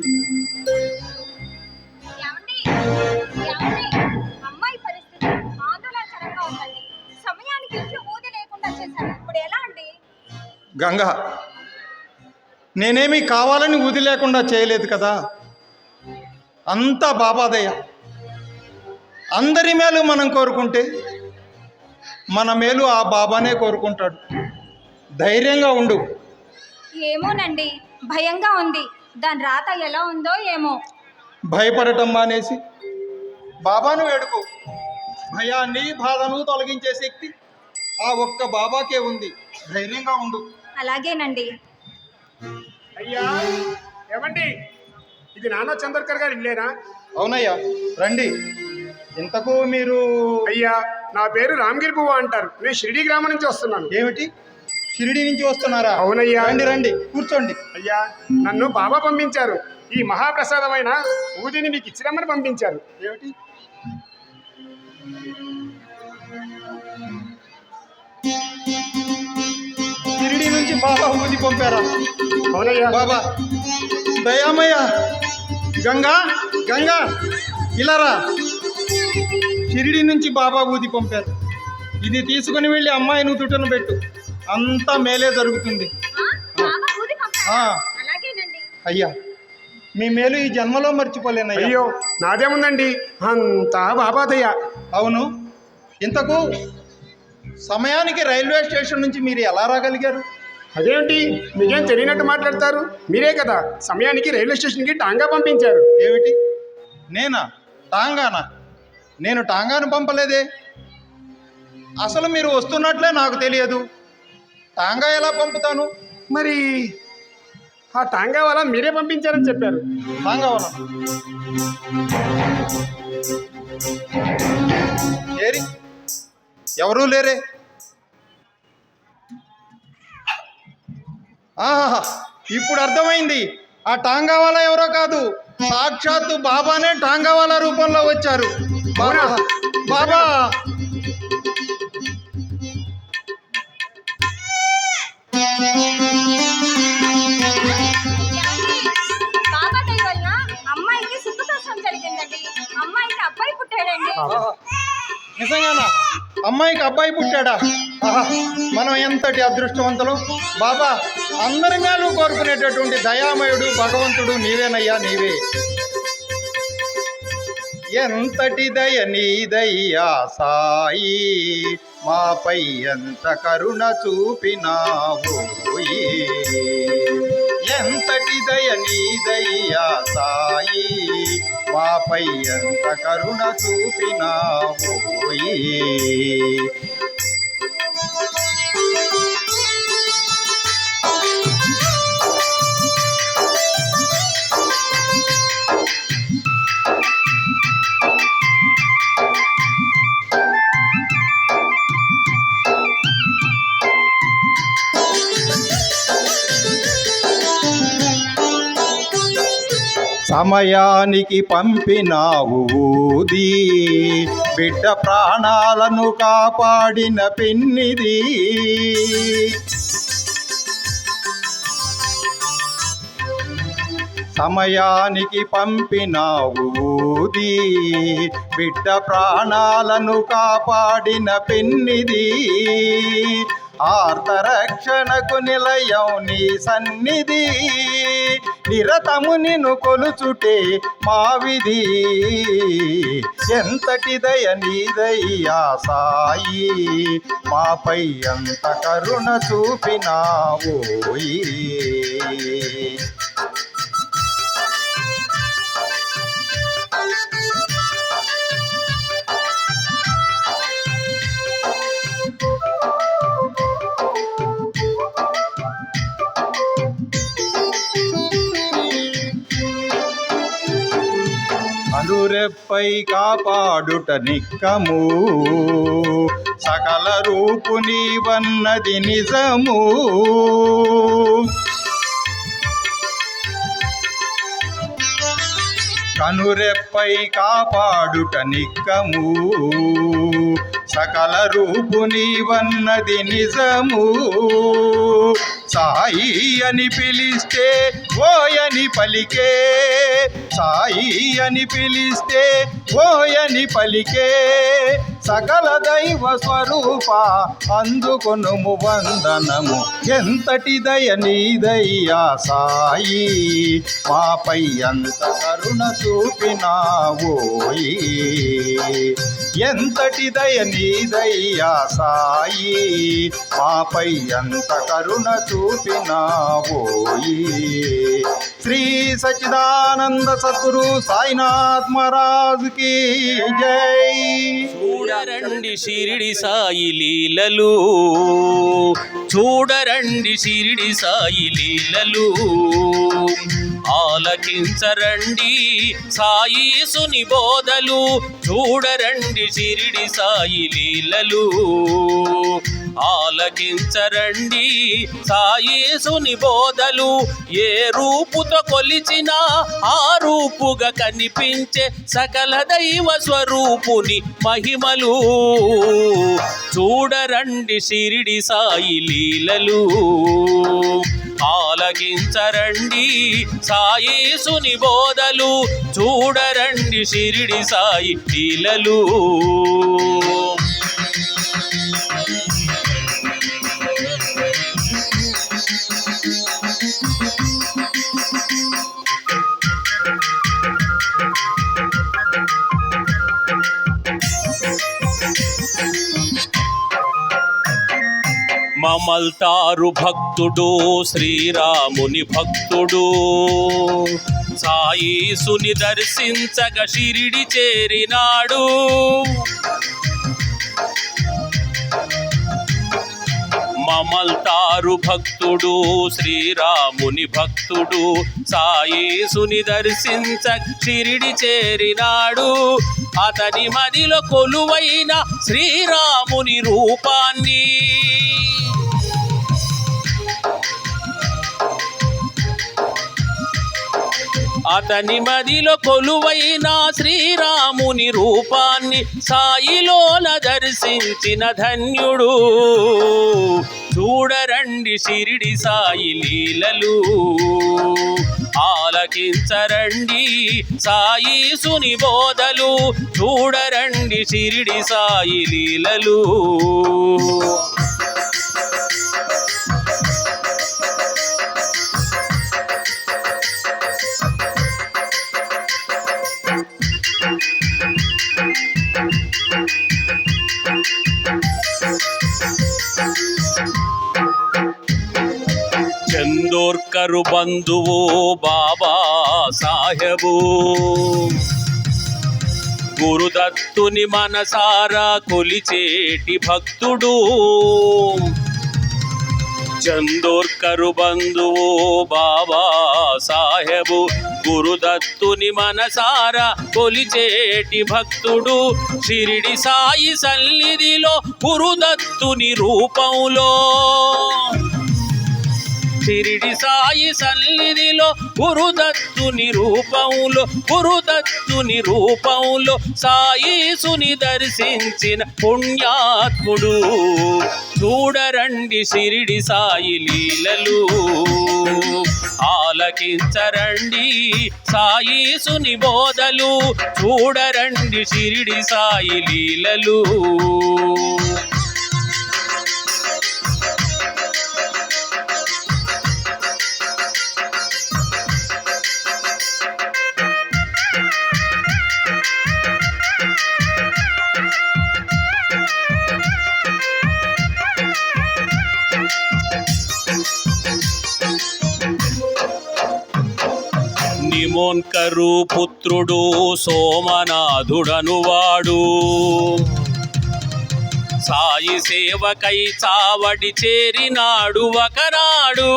ఏమండి? అమ్మాయి పరిస్థితి ఆందోళనకరంగా ఉందండి. సమయానికి ఇంట్లో ఊది లేకుండా చేశారు. ఇప్పుడు ఎలా అండి? గంగా, నేనేమీ కావాలని ఊది లేకుండా చేయలేదు కదా. అంతా బాబాదయ్య. అందరి మేలు మనం కోరుకుంటే మన మేలు ఆ బాబానే కోరుకుంటాడు. ధైర్యంగా ఉండు. ఏమోనండి, భయంగా ఉంది. దాని రాత ఎలా ఉందో ఏమో. భయపడటం మానేసి బాబాను వేడుకో. భయాన్ని బాధను తొలగించే శక్తి ఆ ఒక్క బాబాకే ఉంది. ధైర్యంగా ఉండు. అలాగేనండి. అయ్యా ఏమండి, ఇది నానా చంద్రకర్ గారి ఇల్లేనా? అవునయ్యా, రండి. ఇంతకు మీరు? అయ్యా, నా పేరు రామగిరి పువ్వ అంటారు. నేను షిరిడి గ్రామం నుంచి వస్తున్నాను. ఏమిటి, షిరిడి నుంచి వస్తున్నారా? అవునయ్యా. రండి రండి, కూర్చోండి. అయ్యా, నన్ను బాబా పంపించారు. ఈ మహాప్రసాదమైన ఊదిని మీకు ఇచ్చిరమ్మని పంపించారు. ఏమిటి? షిరిడి నుంచి బాబా ఊది పంపారా? అవునయ్యా. బాబా దయామయ్య, గంగా గంగా ఇలారా. షిరిడి నుంచి బాబా ఊది పంపారు. ఇది తీసుకుని వెళ్ళి అమ్మాయి నుదుటను పెట్టు. అంతా మేలే జరుగుతుంది. బాబా ఊది పంపారా? ఆ. అలాగేనండి. అయ్యా, మీ మేలు ఈ జన్మలో మర్చిపోలేనయ్యా. అయ్యో, నాదేముందండి, అంతా బాబాదయ్య. అవును, ఇంతకు సమయానికి రైల్వే స్టేషన్ నుంచి మీరు ఎలా రాగలిగారు? అదేమిటి, మీకేం తెలియనట్టు మాట్లాడతారు? మీరే కదా సమయానికి రైల్వే స్టేషన్కి టాంగా పంపించారు. ఏమిటి, నేనా? టాంగానా? నేను టాంగాను పంపలేదే. అసలు మీరు వస్తున్నట్లే నాకు తెలియదు. టాంగా ఎలా పంపుతాను? మరి ఆ టాంగా వాళ్ళ మీరే పంపించారని చెప్పారు. టాంగా వాళ్ళ ఏరి ఎవరూ లేరే. ఆహా, ఇప్పుడు అర్థమైంది. ఆ టాంగా వాళ్ళ ఎవరో కాదు, సాక్షాత్తు బాబానే టాంగా వాళ్ళ రూపంలో వచ్చారు. బాబా బాబా బాబా దయ వలన అమ్మాయికి సుఖప్రసవం జరిగిందండి. అమ్మాయికి అబ్బాయి పుట్టాడండి. నిజంగానా? అమ్మాయికి అబ్బాయి పుట్టాడా? ఆహా, మనం ఎంతటి అదృష్టవంతులం. బాబా, అందరి మేలు కోరుకునేటటువంటి దయామయుడు భగవంతుడు నీవేనయ్యా, నీవే. ఎంతటి దయ నీదయ్యా సాయి, మాపై ఎంత కరుణ చూపినావోయి ఎంతటి దయ నీదయ్యా సాయి మాపై ఎంత కరుణ చూపినావోయి సమయానికి పంపినావు ఊది బిడ్డ ప్రాణాలను కాపాడిన పెన్నిది సమయానికి పంపినావు ఊది బిడ్డ ప్రాణాలను కాపాడిన పెన్నిది ఆర్తరక్షణకు నిలయం నీ సన్నిధి నిరతము నిన్ను కొలుచుటే మా విధి ఎంతటి దయ నీదయ్యా సాయి మాపై ఎంత కరుణ చూపినావోయి అనురెప్పై కాపాడుట నిక్కము సకల రూపు నీవన్నది నిజము కనురెప్పై కాపాడుట నిక్కము సకల రూపు నీవన్నది నిజము సాయి అని పిలిస్తే ఓయని పలికే సాయి అని పిలిస్తే ఓయని పలికే సకల దైవ స్వరూప అందుకొనుము వందనము ఎంతటి దయ నీదయ్యా సాయి మాపై అంత కరుణ చూపినావోయి ఎంతటి దయ నీదయ్యా సాయి మాపై అంత కరుణ చూపినావోయి శ్రీ సచ్చిదానంద సద్గురు సాయినాథ్ మహారాజ్ కి జై చూడరండి షిరిడి సాయి లీలలు చూడరండి షిరిడి సాయి లీలలు ఆలకించరండి సాయీసుని బోధలు చూడరండి షిరిడి సాయి లీలలు ఆలకించరండి సాయీసుని బోధలు ఏ రూపుతో కొలిచినా ఆ రూపుగా కనిపించే సకల దైవ స్వరూపుని మహిమలు చూడరండి షిరిడి సాయి లీలలు ఆలకించరండి సాయీసుని బోధలు చూడరండి షిరిడి సాయి లీలలు మమల్తారు భక్తుడు శ్రీరాముని భక్తుడు సాయీసుని దర్శించగ షిరిడి చేరినాడు మమల్తారు భక్తుడు శ్రీరాముని భక్తుడు సాయీసుని దర్శించగ షిరిడి చేరినాడు అతని మదిలో కొలువైన శ్రీరాముని రూపాన్ని అతని మదిలో కొలువైన శ్రీరాముని రూపాన్ని సాయిలోన దర్శించిన ధన్యుడు చూడరండి షిరిడి సాయి లీలలు ఆలకించరండి సాయీసుని బోధలు చూడరండి షిరిడి సాయి లీలలు నిమోన్కరు బంధువు బాబా సాహెబు గురుదత్తుని మనసారా కొలిచేటి భక్తుడు చందోర్కరు బంధువు బాబా సాహెబు గురుదత్తుని మనసారా కొలిచేటి భక్తుడు షిరిడి సాయి సన్నిధిలో గురుదత్తుని రూపంలో షిరిడి సాయి సన్నిధిలో గురుదత్తుని రూపంలో సాయిసుని దర్శించిన పుణ్యాత్ముడు చూడరండి షిరిడి సాయి లీలలు ఆలకించరండి సాయిసుని బోధలు చూడరండి షిరిడి సాయి లీలలు నిమోన్కరు పుత్రుడు సోమనాథుడనువాడు సాయి సేవకై చావడి చేరినాడు ఒకనాడు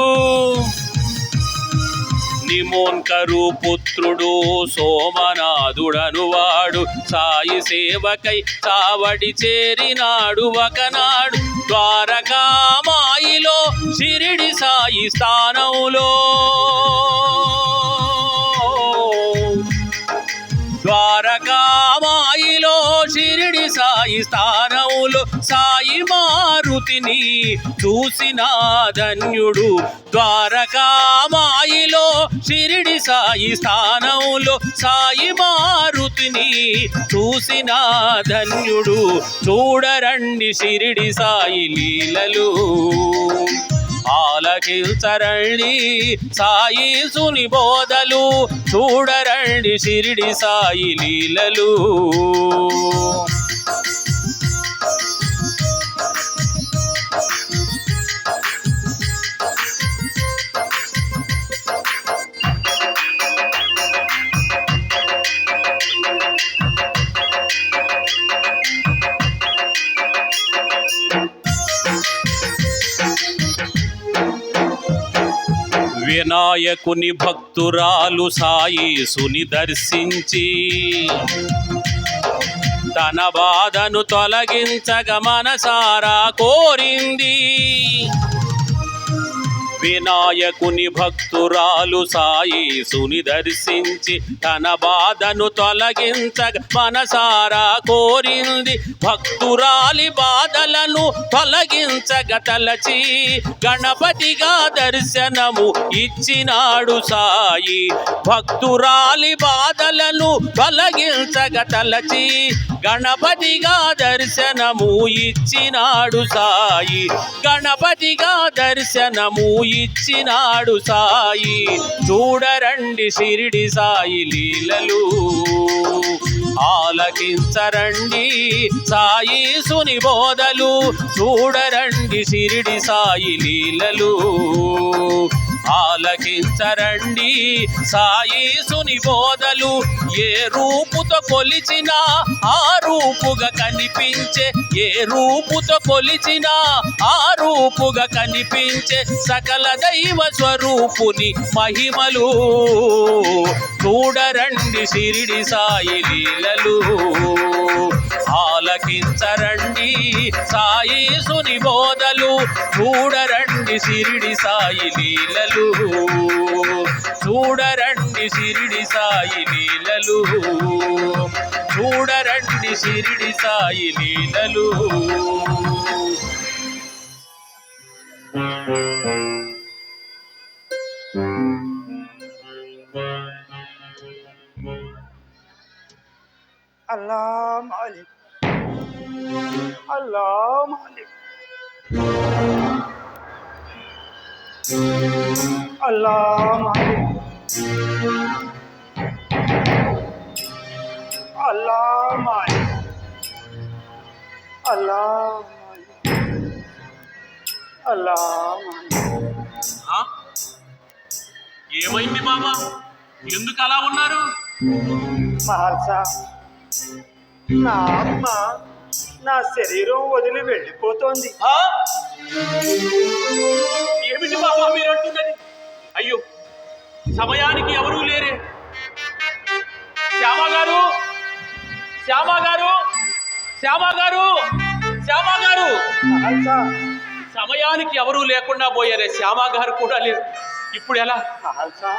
నిమోన్కరు పుత్రుడు సోమనాథుడనువాడు సాయి సేవకై చావడి చేరినాడు ఒకనాడు ద్వారకామాయిలో షిరిడి సాయి స్థానంలో ద్వారకామాయిలో షిరిడి సాయి స్థానంలో సాయి మారుతిని చూసిన ధన్యుడు ద్వారకామాయిలో షిరిడి సాయి స్థానంలో సాయి మారుతిని చూసిన ధన్యుడు చూడరండి షిరిడి సాయి లీలలు ఆలకించరండి సాయిసుని బోధలు చూడరండి షిరిడి సాయి లీలలు వినాయకుని భక్తురాలు సాయిసుని దర్శించి తన బాధను తొలగించగ మనసారా కోరింది వినాయకుని భక్తురాలు సాయిసుని దర్శించి తన బాధను తొలగించగ మనసారా కోరింది భక్తురాలి బాధలను తొలగించగ తలచి గణపతిగా దర్శనము ఇచ్చినాడు సాయి భక్తురాలి బాధలను తొలగించగ తలచి గణపతిగా దర్శనము ఇచ్చినాడు సాయి గణపతిగా దర్శనము ఇచ్చినాడు సాయి చూడరండి షిరిడి సాయి లీలలు ఆలకించరండి సాయిసుని బోధలు చూడరండి షిరిడి సాయి లీలలు ఆలకించరండి సాయిసుని బోధలు ఏ రూపుతో కొలిచినా ఆ రూపుగా కనిపించే ఏ రూపుతో కొలిచినా ఆ రూపుగా కనిపించే సకల దైవ స్వరూపుని మహిమలు చూడరండి షిరిడి సాయి లీలలు ఆలకించరండి సాయిసుని బోధలు చూడరండి షిరిడి సాయి లీలలు చూడరండి షిరిడి సాయి లీలలు చూడరండి షిరిడి సాయి లీలలు అల్లా మాలిక్ అల్లా మాలిక్ అల్లా మాలిక్ అల్లా మాలిక్ అల్లా మాలిక్ అల్లా మాలిక్ ఏమైంది బాబా? ఎందుకు అలా ఉన్నారు? మహల్సా, నా ఆత్మ నా శరీరం వదిలి వెళ్ళిపోతోంది. ఆ? ఏమిటి బాబా మీరు అంటున్నది? అయ్యో, సమయానికి ఎవరూ లేరే. శ్యామ గారు, శ్యామ గారు, శ్యామ గారు, శ్యామ గారు! మహల్సా, సమయానికి ఎవరూ లేకుండా పోయారే. శ్యామ గారు కూడా లేరు. ఇప్పుడు ఎలా? మహల్సా,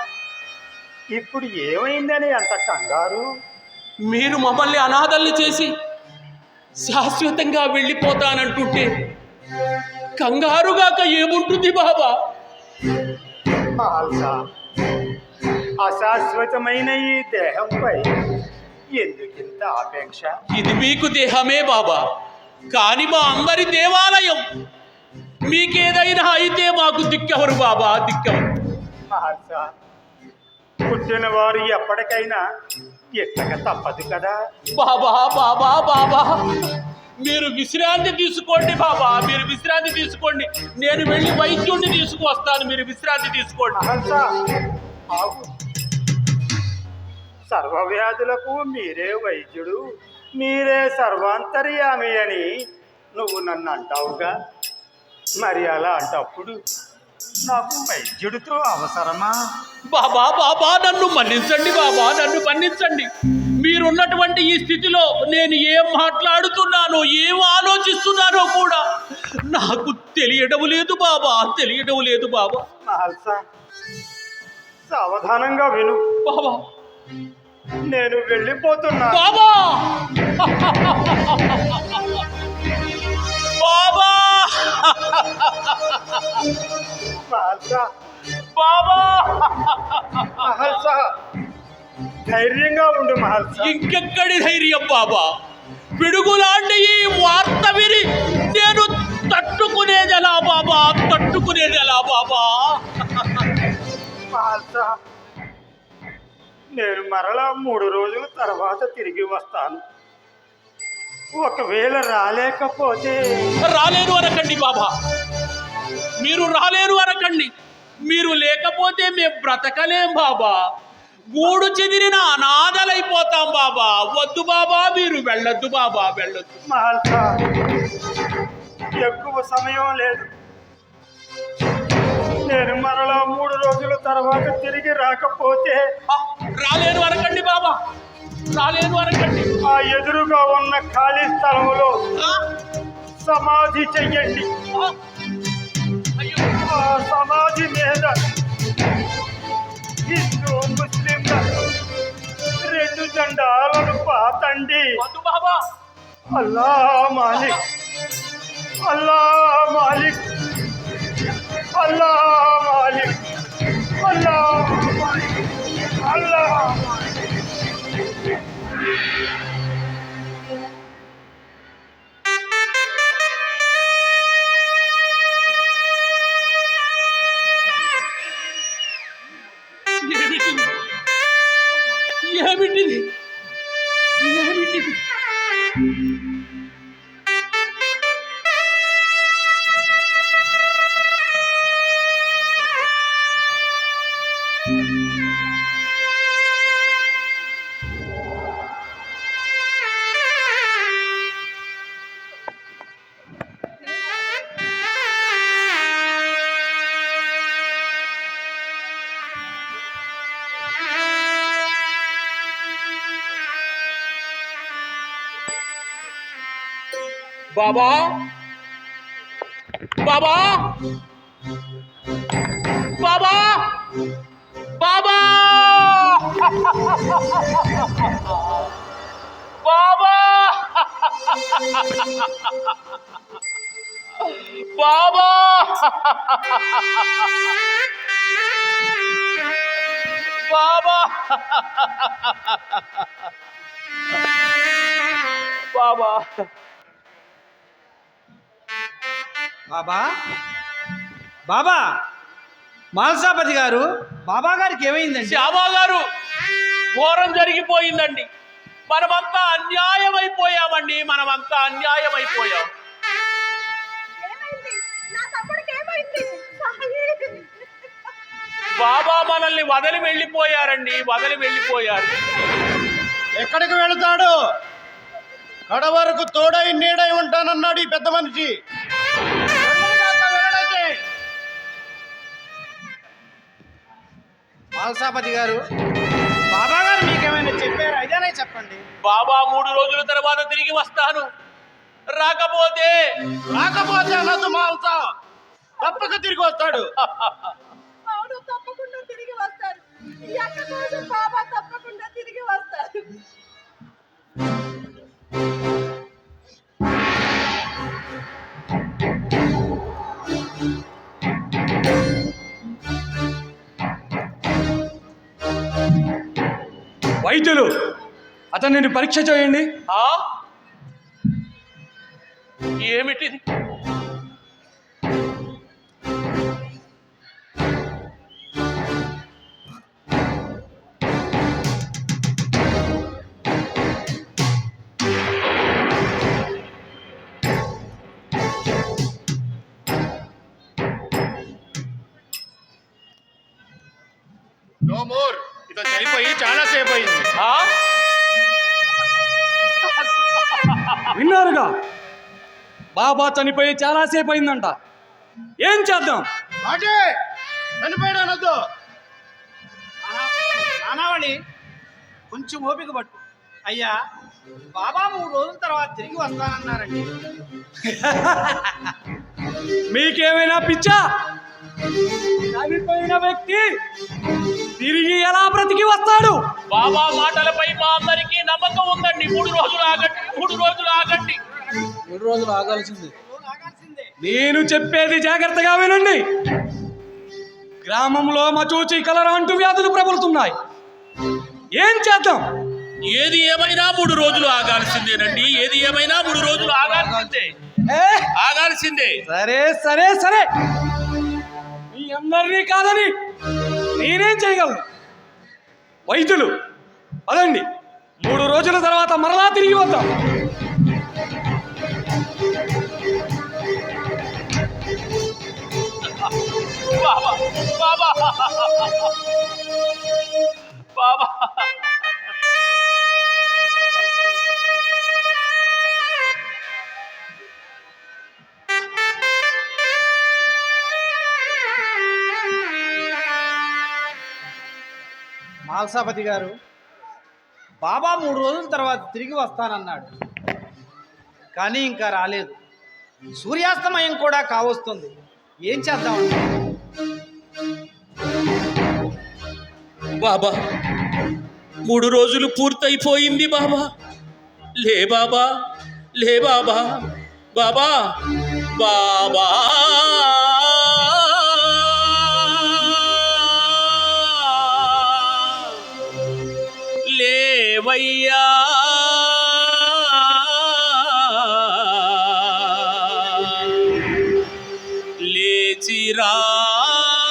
ఇప్పుడు ఏమైందని అంత కంగారు? మీరు మమ్మల్ని అనాథల్ని చేసి శాశ్వతంగా వెళ్ళిపోతానంటుంటే కంగారుగాక ఏముంటుంది బాబా? మహల్సా, అశాశ్వతమైన ఈ దేహంపై ఎందుకింత ఆపేక్ష? ఇది మీకు దేహమే బాబా, కాని మా అందరి దేవాలయం. మీకేదైనా అయితే మాకు దిక్కెవరు బాబా? దిక్కెవరు? మహల్సా, పుట్టిన వారు ఎప్పటికైనా ఎట్టక తప్పదు కదా. బాబా బాబా బాబా, మీరు విశ్రాంతి తీసుకోండి బాబా, మీరు విశ్రాంతి తీసుకోండి. నేను వెళ్ళి వైద్యుడిని తీసుకువస్తాను, మీరు విశ్రాంతి తీసుకోండి. మహల్సా, ఆగు. సర్వవ్యాధులకు మీరే వైద్యుడు, మీరే సర్వాంతర్యామి అని నువ్వు నన్ను అంటావుగా. మరి అలా అంటప్పుడు నాకు వైద్యుడితో అవసరమా? బాబా బాబా, నన్ను మన్నించండి బాబా, నన్ను మన్నించండి. మీరున్నటువంటి ఈ స్థితిలో నేను ఏం మాట్లాడుతున్నానో ఏం ఆలోచిస్తున్నానో కూడా నాకు తెలియడం లేదు బాబా, తెలియడం లేదు బాబా. మహల్సా, సావధానంగా విను. బాబా నేను వెళ్ళిపోతున్నా. బాబా బాబా మహల్సా, బాబా, మహల్సా, ధైర్యంగా ఉండు మహల్సా. ఇంకెక్కడి ధైర్యం బాబా? పిడుగులాంటి ఈ వార్త విని నేను తట్టుకునేదెలా బాబా, తట్టుకునేదెలా బాబా? మహల్సా, నేను మరలా 3 రోజుల తర్వాత తిరిగి వస్తాను. ఒకవేళ రాలేకపోతే రాలేరు అనకండి బాబా, మీరు రాలేరు అనకండి. మీరు లేకపోతే మేము బ్రతకలేం బాబా, గూడు చెదిరిన అనాథలైపోతాం బాబా. వద్దు బాబా, మీరు వెళ్ళొద్దు బాబా, వెళ్ళొద్దు. మహల్సా, ఎక్కువ సమయం లేదు. నేను మరలా 3 రోజుల తర్వాత తిరిగి రాకపోతే ఆ, రాలేరు అనకండి బాబా, రాలేరు అనకండి. ఆ ఎదురుగా ఉన్న ఖాళీ స్థలంలో ఆ, సమాధి చెయ్యండి. ఆ, అయ్యో, ఆ సమాధి మీద హిందూ ముస్లింల 2 జెండాలను పాతండి. వద్దు బాబా. అల్లా మాలిక్, అల్లా మాలిక్, అల్లా మాలిక్, అల్లా మాలిక్, అల్లా మాలిక్. ఏమిటిది? ఏమిటిది? ఏమిటిది? బాబా బాబా బాబా బాబా బాబా బాబా బాబా బాబా బాబా, బాబా, మాల్సాపతి గారు, బాబా గారికి ఏమైందండి? శ్యామా గారు, ఘోరం జరిగిపోయిందండి. మనమంతా అన్యాయం అయిపోయామండి, మనమంతా అన్యాయం అయిపోయాం. ఏమైంది? నా తమ్ముడికి ఏమైంది? సాయి! బాబా మనల్ని వదిలి వెళ్ళిపోయారండి, వదిలి వెళ్ళిపోయారు. ఎక్కడికి వెళతాడు? కడ వరకు తోడై నీడై ఉంటానన్నాడు ఈ పెద్ద మనిషి. మాల్సాపతి గారు, బాబా గారు మీకేమైనా చెప్పారు? ఇదేనే చెప్పండి. బాబా 3 రోజుల తర్వాత తిరిగి వస్తాను, రాకపోతే అనొద్దు మాల్సా, తప్పక తిరిగి వస్తాడు. అవును, తప్పకుండా తిరిగి వస్తారు. ఈ అక్క కోసం బాబా తప్పకుండా తిరిగి వస్తారు. వైద్యులు, అతన్ని పరీక్ష చేయండి. ఆ? ఏమిటిది? నో మోర్, ఇతను చనిపోయి చాలా సేపు అయింది. ఆ? విన్నారుగా, బాబా చనిపోయి చాలాసేపు అయిందంట. ఏం చేద్దాం? అంటే చనిపోయాడు అనొద్దు. నానావళి, కొంచెం ఓపిక పట్టు. అయ్యా, బాబా 3 రోజుల తర్వాత తిరిగి వస్తానన్నారండి. మీకేమైనా పిచ్చా? చనిపోయిన వ్యక్తి తిరిగి ఎలా బ్రతికి వస్తాడు? బాబా మాటలపై మా అందరికీ నమ్మకం ఉందండి. 3 రోజులు ఆగండి, 3 రోజులు ఆగండి. 3 రోజులు ఆగాల్సింది. నేను చెప్పేది జాగ్రత్తగా వినండి. గ్రామంలో మచూచి కలరా అంటూ వ్యాధులు ప్రబలుతున్నాయి. ఏం చేద్దాం? ఏది ఏమైనా 3 రోజులు ఆగాల్సిందేనండి. ఏది ఏమైనా 3 రోజులు ఆగాల్సిందే, ఆగాల్సిందే. సరే సరే సరే, మీ అందరినీ కాదని నేనేం చేయగలను? వైద్యులు, పదండి, 3 రోజుల తర్వాత మరలా తిరిగి వద్దాం. బాబా బాబా బాబా మాల్సాపతి గారు, బాబా 3 రోజుల తర్వాత తిరిగి వస్తానన్నాడు, కానీ ఇంకా రాలేదు. సూర్యాస్తమయం కూడా కావస్తుంది. ఏం చేద్దామండి? బాబా 3 రోజులు పూర్తయిపోయింది. బాబా లే, బాబా లే, బాబా బాబా బాబా లేవయ్యా,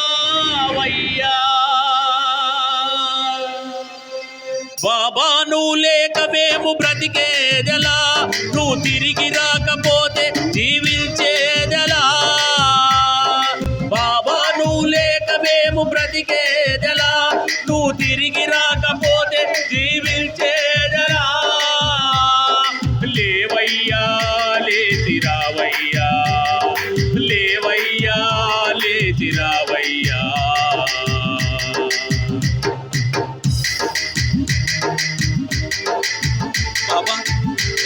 లేచిరావయ్యా. బాబా నువ్వు లేక మేము బ్రతికేదెలా? నువ్వు తిరిగి రాకపోతే జీవించేదెలా? బాబా నువ్వు లేక మేము బ్రతికేదెలా? నువ్వు తిరిగి రాకపోతే జీవించేదెలా? లేవయ్యా, లేచిరావయ్యా, లేవయ్యా, లేచిరావయ్యా. బాబా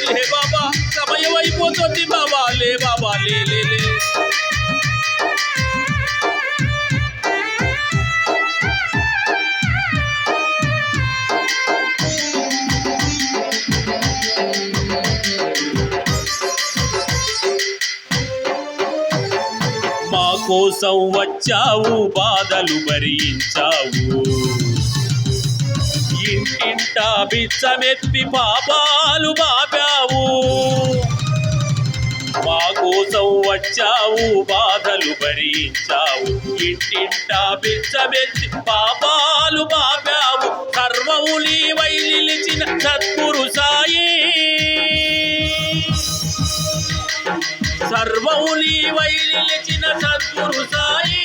లే, బాబా సమయం అయిపోతుంది. బాబా లే, బాబా లే లే లే. మా కోసం వచ్చావు, బాధలు భరించావు, ఇంటింటా బిచ్చమెత్తి పాపాలు బాపావు. మా కోసం వచ్చావు, బాధలు భరించావు, ఇంటింటా బిచ్చమెత్తి పాపాలు బాపావు. సర్వము నీవై నిలిచిన సద్గురు సాయి, సర్వము నీవై నిలిచిన సద్గురు సాయి.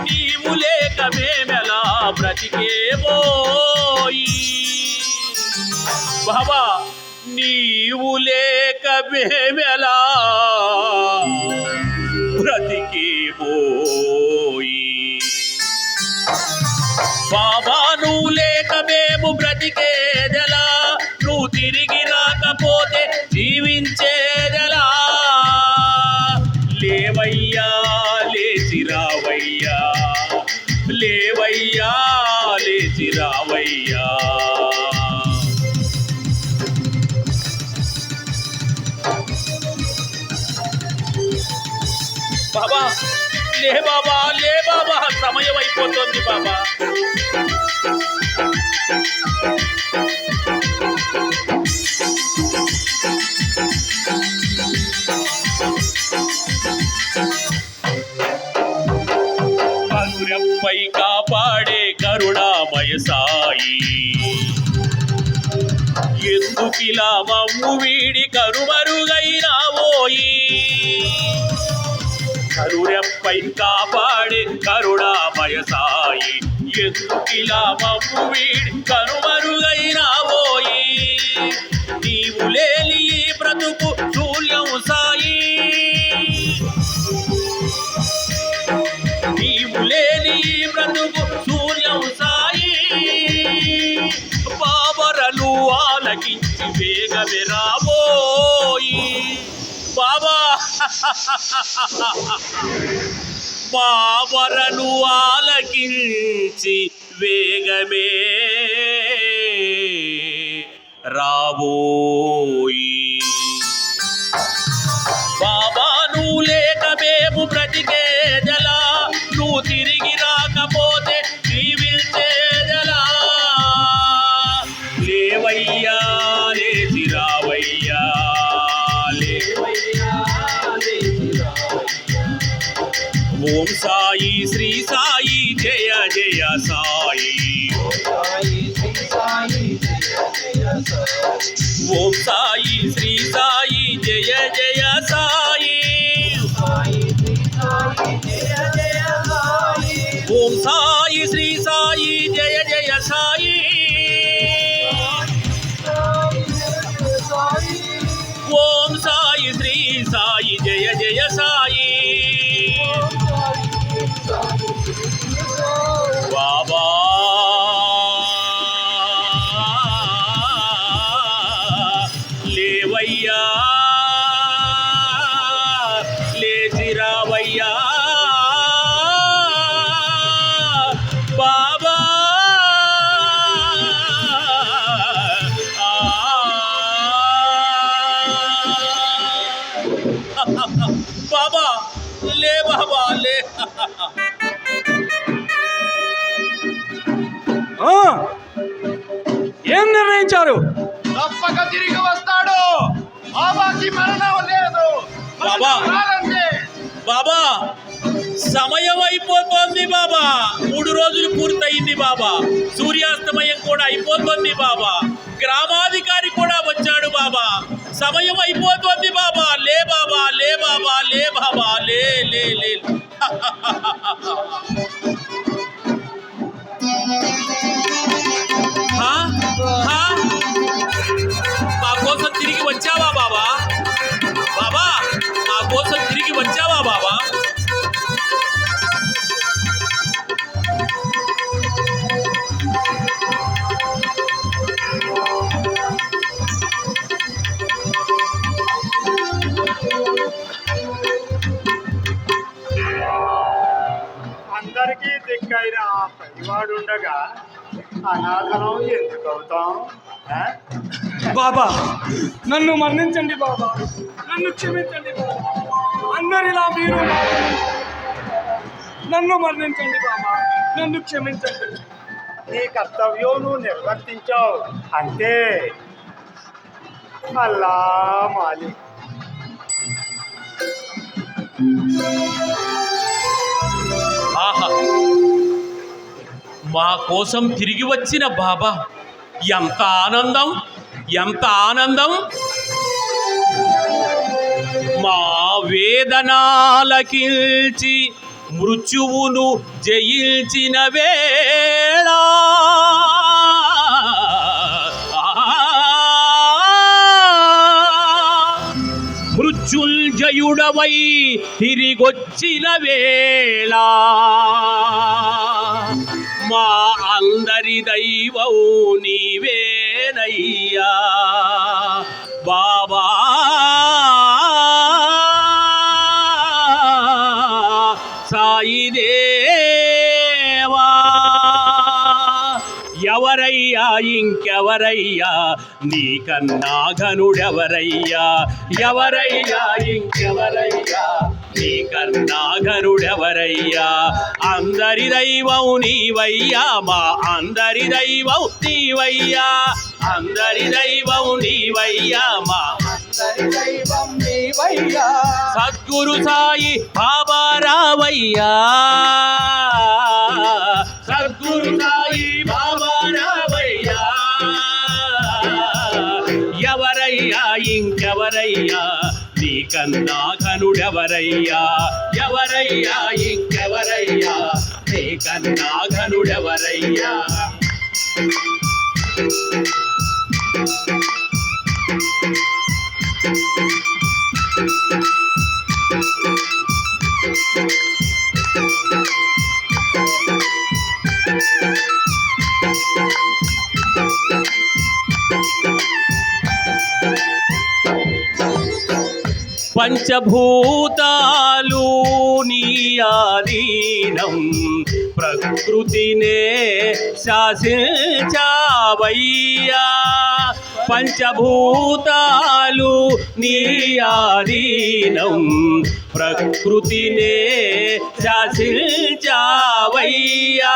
నీవు లేక మేమెలా బ్రతికేమోయి బాబా, నీవు లేక మేమెలా బ్రతికేమోయి బాబా, నువ్వు లేక మేము బ్రతికేదెలా, నువ్వు తిరిగి రాకపోతే జీవించేదెలా. లేవయ్యా లేచి రావయ్యా, లేవయ్యా లేచి రావయ్యా. బాబా లే బాబా, లే బాబా, సమయం అయిపోతుంది బాబా. కనురెప్పై కాపాడే కరుణామయ సాయి, ఎందుకిలా మమ్ము వీడి కనుమరుగైనావోయి. కరురెప్పై కాపాడే కరుణామయ సాయి, ఎందుకిలా మమ్ము వీడి కనుమరుగైనావోయి. నీవు లేని ఈ బ్రతుకు శూన్యం సాయి, నీవు లేని ఈ బ్రతుకు శూన్యం సాయి. బాబరలు ఆలకించి వేగమే రాబోయి బాబా, బాబరను ఆలకించి వేగమే రాబోయి బాబా, నువ్వు లేక మేము బ్రతికేదెలా, నువ్వు తిరిగి రాకపోతే జీవించేదెలా. లేవయ్యా లేచి రావయ్యా, లేవయ్యా లేచి రావయ్యా. ఓం సాయి శ్రీ సాయి జయ జయ సాయి, ఓం సాయి శ్రీ సాయి జయ జయ సాయి, ఓం సాయి శ్రీ సాయి జయ జయ సాయి, ఓం సాయి శ్రీ సాయి జయ జయ సాయి. బాబా లేవయ్యా లేచి రావయ్యా బాబా. బాబా లే బాబా లే. ఏం నిర్ణయించారు? తప్పక తిరిగి వస్తాడు. బాబాకి మరణం లేదు. బాబా రాలంటే బాబా సమయం అయిపోతుంది బాబా, 3 రోజులు పూర్తయింది బాబా, సూర్యాస్తమయం కూడా అయిపోతుంది బాబా, గ్రామాధికారి కూడా వచ్చాడు బాబా, సమయం అయిపోతుంది బాబా. లే బాబా లే బాబా లే బాబా లే లే లే. మా కోసం తిరిగి వచ్చావా బాబా? బాబా మా కోసం తిరిగి వచ్చావా బాబా? అందరికీ దిక్కైన ఆ పైవాడుండగా అనాథలం ఎందుకు అవుతాం? బాబా నన్ను మన్నించండి బాబా, నన్ను క్షమించండి బాబా, అందరిలా మీరు నన్ను మన్నించండి బాబా, నన్ను క్షమించండి. నీ కర్తవ్యం నువ్వు నిర్వర్తించావు అంతే. అల్లా మాలి. ఆహా, మా కోసం తిరిగి వచ్చిన బాబా, ఎంత ఆనందం ఎంత ఆనందం. మా వేదనాలకిల్చి మృత్యువును జయించిన వేళ మృత్యుంజయుడవై తిరిగొచ్చిన వేళ మా అందరి దైవం నీవేనయ్యా బాబా సాయిదేవా. ఎవరయ్యా ఇంకెవరయ్యా నీకన్నా ఘనుడెవరయ్యా, ఎవరయ్యా ఇంకెవరయ్యా నీకన్నా ఘనుడెవరయ్యా. అందరి దైవం నీవయ్యా, మా అందరి దైవం నీవయ్యా, అందరి దైవం నీవయ్యా, మా సద్గురు సాయి బాబా రావయ్యా, సద్గురు సాయి బాబా రావయ్యా. ఎవరయ్యా ఇంకెవరయ్యా నీకన్నా ఘనుడెవరయ్యా, ఎవరయ్యా ఇంకెవరయ్యా నీకన్నా ఘనుడెవరయ్యా. పంచభూతాలు నీ ఆధీనం, ప్రకృతినే శాసించావయ్యా. పంచభూతాలు నీ ఆధీనం, ప్రకృతినే శాసించావయ్యా.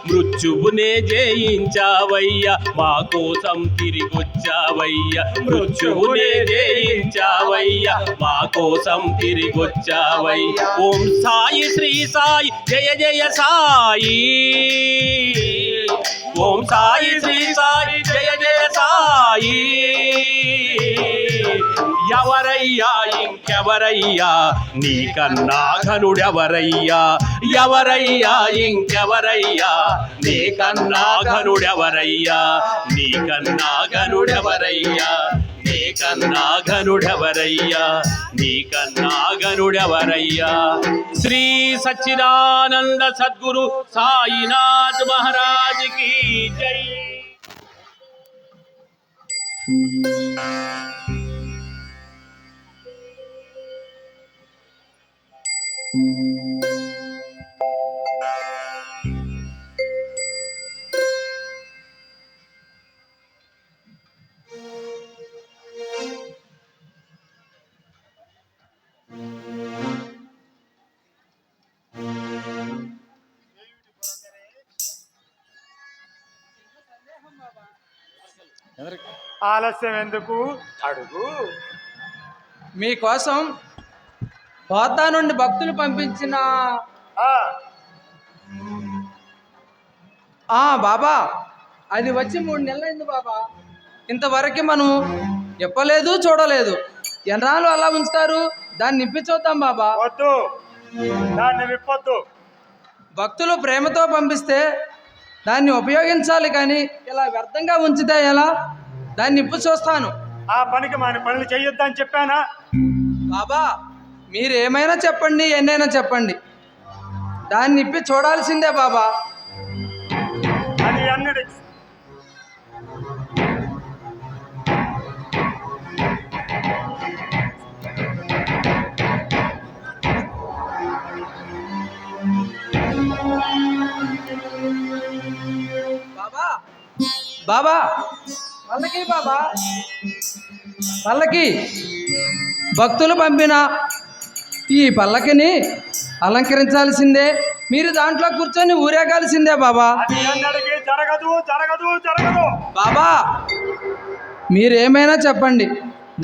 మృత్యువునే జయించావయ్యా, మా కోసం తిరిగొచ్చావయ్యా. మృత్యువునే జయించావయ్యా, మా కోసం తిరిగొచ్చావయ్యా. ఓం సాయి శ్రీ సాయి జయ జయ సాయి, ఓం సాయి శ్రీ సాయి జయ జయ సాయి. ఎవరయ్యా ఇంకెవరయ్యా నీకన్నా ఘనుడెవరయ్యా, ఎవరయ్యా ఇంకెవరయ్యా నీకన్నా ఘనుడెవరయ్యా, నీకన్నా ఘనుడెవరయ్యా, నీకన్నా ఘనుడెవరయ్యా, నీకన్నా ఘనుడెవరయ్యా. శ్రీ సచ్చిదానంద సద్గురు సాయినాథ్ మహారాజ్ की जय. ఆలస్యం ఎందుకు, అడుగు. మీకోసం పోతా నుండి భక్తులు పంపించిన బాబా అది వచ్చి 3 నెలలైంది బాబా. ఇంతవరకు మనం చెప్పలేదు చూడలేదు. ఎన్నాళ్ళు అలా ఉంచుతారు? దాన్ని నిప్పి చూద్దాం బాబా. వద్దు, దాన్ని విప్పొద్దు. భక్తులు ప్రేమతో పంపిస్తే దాన్ని ఉపయోగించాలి, కానీ ఇలా వ్యర్థంగా ఉంచితే ఎలా? దాన్ని నిప్పి చూస్తాను. ఆ పనికి మన పనులు చెయ్యొద్దని చెప్పానా బాబా? మీరు ఏమైనా చెప్పండి, ఎన్నైనా చెప్పండి, దాన్ని నిప్పి చూడాల్సిందే బాబా. అది అన్నది. బాబా బాబా పల్లకి బాబా, పల్లకి భక్తులు పంపిన ఈ పల్లకిని అలంకరించాల్సిందే. మీరు దాంట్లో కూర్చొని ఊరేగాల్సిందే బాబా. అది అన్నడికి జరగదు జరగదు జరగదు. బాబా మీరేమైనా చెప్పండి,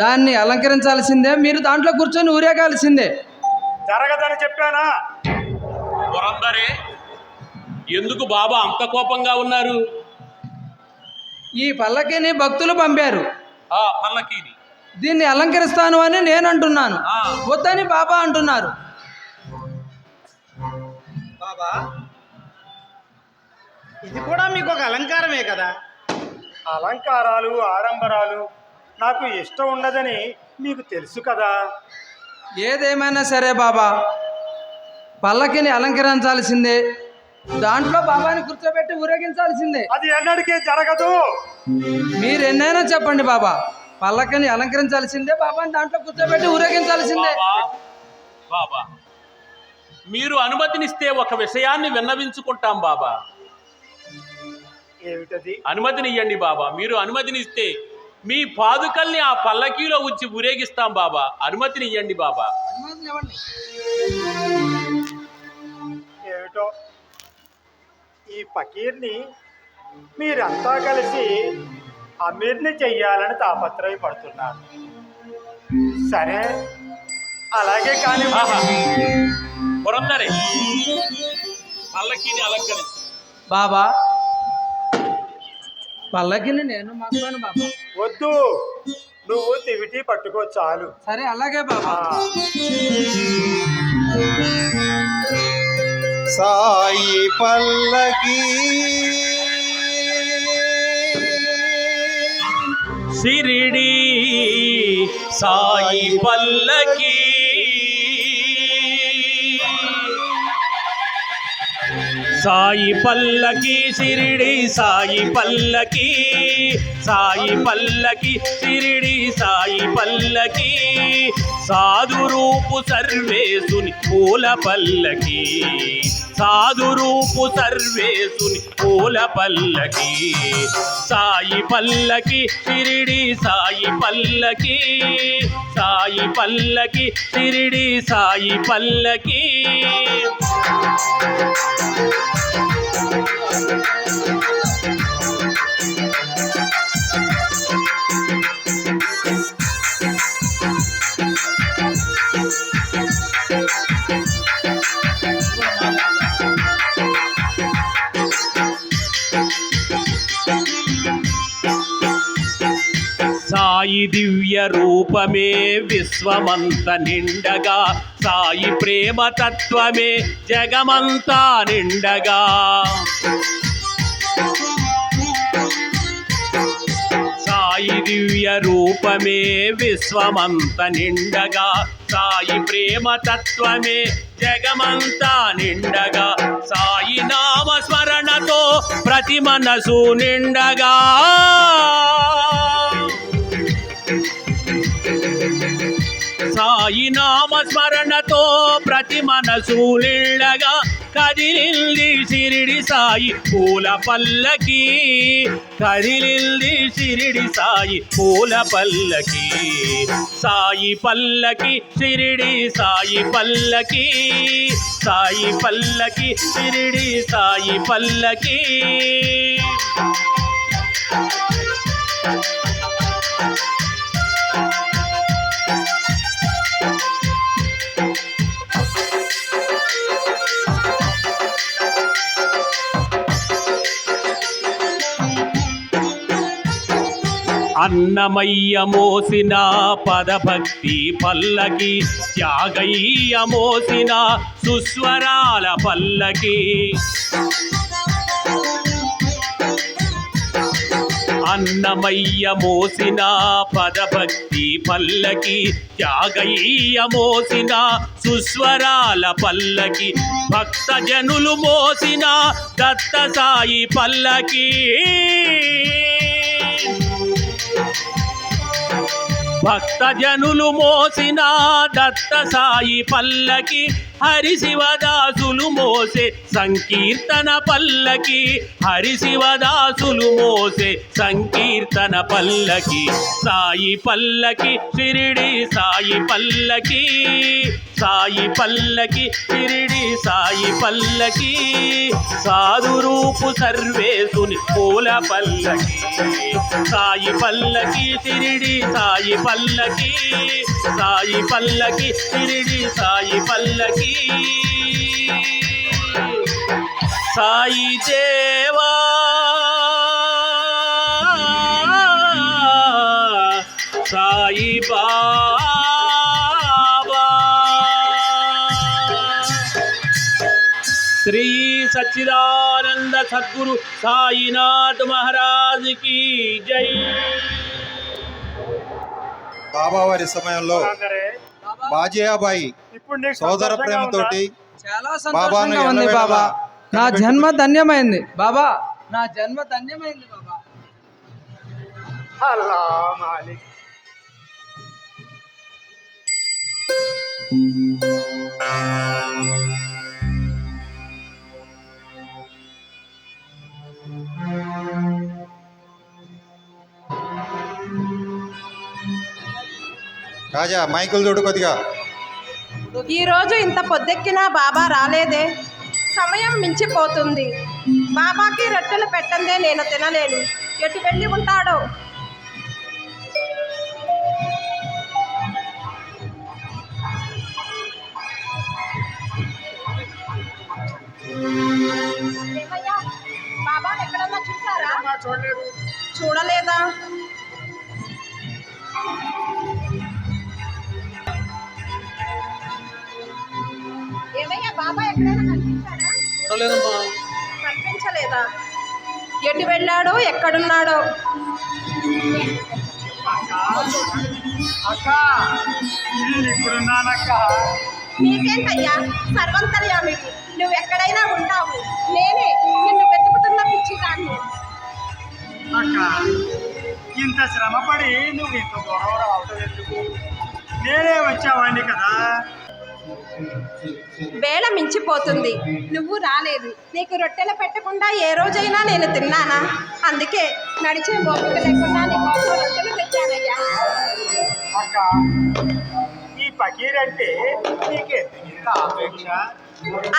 దాన్ని అలంకరించాల్సిందే. మీరు దాంట్లో కూర్చొని ఊరేగాల్సిందే. జరగదని చెప్పానా? పురందరే, ఎందుకు బాబా అంత కోపంగా ఉన్నారు? ఈ పల్లకిని భక్తులు పంపారు, ఆ పల్లకీని దీన్ని అలంకరిస్తాను అని నేను అంటున్నాను, వద్దని బాబా అంటున్నారు. ఇది కూడా మీకు ఒక అలంకారమే కదా. అలంకారాలు ఆడంబరాలు నాకు ఇష్టం ఉండదని మీకు తెలుసు కదా. ఏదేమైనా సరే బాబా, పల్లకిని అలంకరించాల్సిందే, దాంట్లో బాబాని కూర్చోబెట్టి ఊరేగించాల్సిందే. అది ఎన్నటికీ జరగదు. మీరు ఎన్నైనా చెప్పండి బాబా, పల్లకిని అలంకరించాల్సిందే, బాబాని దాంట్లో కూర్చోబెట్టి ఊరేగించాల్సిందే. బాబా, మీరు అనుమతినిస్తే ఒక విషయాన్ని విన్నవించుకుంటాం బాబా. ఏమిటది? అనుమతిని ఇవ్వండి బాబా. మీరు అనుమతినిస్తే మీ పాదుకల్ని ఆ పల్లకీలో ఉంచి ఊరేగిస్తాం బాబా. అనుమతిని ఇవ్వండి బాబా. ఏమిటో ఈ ఫకీర్ని మీరంతా కలిసి అమీర్ని చెయ్యాలని తాపత్రయపడుతున్నారు. సరే, అలాగే కానీ ఆహా, పురందరే పల్లకీని అలంకరించి. బాబా, పల్లకిని నేను మాట్లాను బాబా. వద్దు, నువ్వు తివిటి పట్టుకో చాలు. సరే అలాగే బాబా. సాయి పల్లకి సిరిడి సాయి పల్లకి, సాయి పల్లకి సిరిడి సాయి పల్లకి, సాయి పల్లకి సిరిడి సాయి పల్లకి, సాధు రూపు సర్వేసుని పూల పల్లకి, సాధు రూపు సర్వేసుని పూల పల్లకి, సాయి పల్లకి సిరిడి సాయి పల్లకి, సాయి పల్లకి సిరిడి సాయి పల్లకి. సాయి దివ్య రూపమే విశ్వమంత నిండగా, సాయి ప్రేమ తత్వమే జగమంతా నిండగా, సాయి దివ్య రూపమే విశ్వమంత నిండగా, సాయి ప్రేమ తత్వమే జగమంతా నిండగా, సాయి నామ స్మరణతో ప్రతి మనసు నిండగా, సాయి నామ స్మరణతో ప్రతి మనసు నిండగా, కదిలింది షిరిడి సాయి పూల పల్లకి, కదిలింది షిరిడి సాయి పూల పల్లకి, సాయి పల్లకి షిరిడి సాయి పల్లకి, సాయి పల్లకి షిరిడి సాయి పల్లకి. అన్నమయ్య మోసిన పదభక్తి పల్లకి, త్యాగయ్య మోసిన సుస్వరాల పల్లకి, అన్నమయ్య మోసిన పదభక్తి పల్లకి, త్యాగయ్య మోసిన సుస్వరాల పల్లకి, భక్త జనులు మోసిన దత్త సాయి పల్లకి, భక్త జనులు మోసిన దత్త సాయి పల్లకి, హరి శివదాసులు మోసే సంకీర్తన పల్లకి, హరి శివదాసులు మోసే సంకీర్తన పల్లకి, సాయి పల్లకి షిరిడి సాయి పల్లకి, సాయి పల్లకి షిరిడి సాయి పల్లకి, సాధు రూపు సర్వేసుని పూల పల్లకి, సాయి పల్లకి షిరిడి సాయి పల్లకి, సాయి పల్లకి షిరిడి సాయి పల్లకి. సాయి దేవా సాయి బాబా, శ్రీ సచ్చిదానంద సద్గురు సాయినాథ్ మహారాజ్ కి జై. బాబా వారి సమయంలో అందరే, బాజియాబాయి ఇప్పుడు నీకు సోదర సంతోషంగా ప్రేమతోటి చాలా బాబాను సంతోషంగా ఉంది ఎల్లవేళలా బాబా. నా జన్మ ధన్యమైంది బాబా. నా జన్మ ధన్యమైంది బాబా. ఉందా? అల్లా మాలిక్. కాజా మైకులు చూడు కొద్దిగా. ఈ రోజు ఇంత పొద్దెక్కినా బాబా రాలేదే. సమయం మించిపోతుంది. బాబాకి రొట్టెలు పెట్టందే నేను తినలేను. ఎటు వెళ్ళి ఉంటాడో. ఏమయ్యా, బాబాని ఎక్కడన్నా చూసారా? చూడలేదు. చూడలేదా? ఏమయ్యా, బాబా ఎక్కడైనా కనిపించాడా? చూడలేదమ్మా. కనిపించలేదా? ఎటు వెళ్ళాడో ఎక్కడున్నాడో. అక్క, నేను ఇప్పుడున్నానక్క. నీకేంటయ్యా, సర్వంతర్యామివి. నువ్వు ఎక్కడైనా ఉంటావు. నేనే నిన్ను వెతుకుతున్న పిచ్చిదాన్ని. అక్క, ఇంత శ్రమపడి నువ్వు ఇంత దూరం రావటం ఎందుకు? నేనే వచ్చావాడిని కదా. వేళ మించిపోతుంది. నువ్వు రాలేదు. నీకు రొట్టెలు పెట్టకుండా ఏ రోజైనా నేను తిన్నానా? అందుకే నడిచే ఓపిక లేకుండా నీకోసం రొట్టెలు తెచ్చానయ్యా. అక్క, ఈ పకీర్ అంటే నీకెందుకు ఇంత ఆపేక్ష?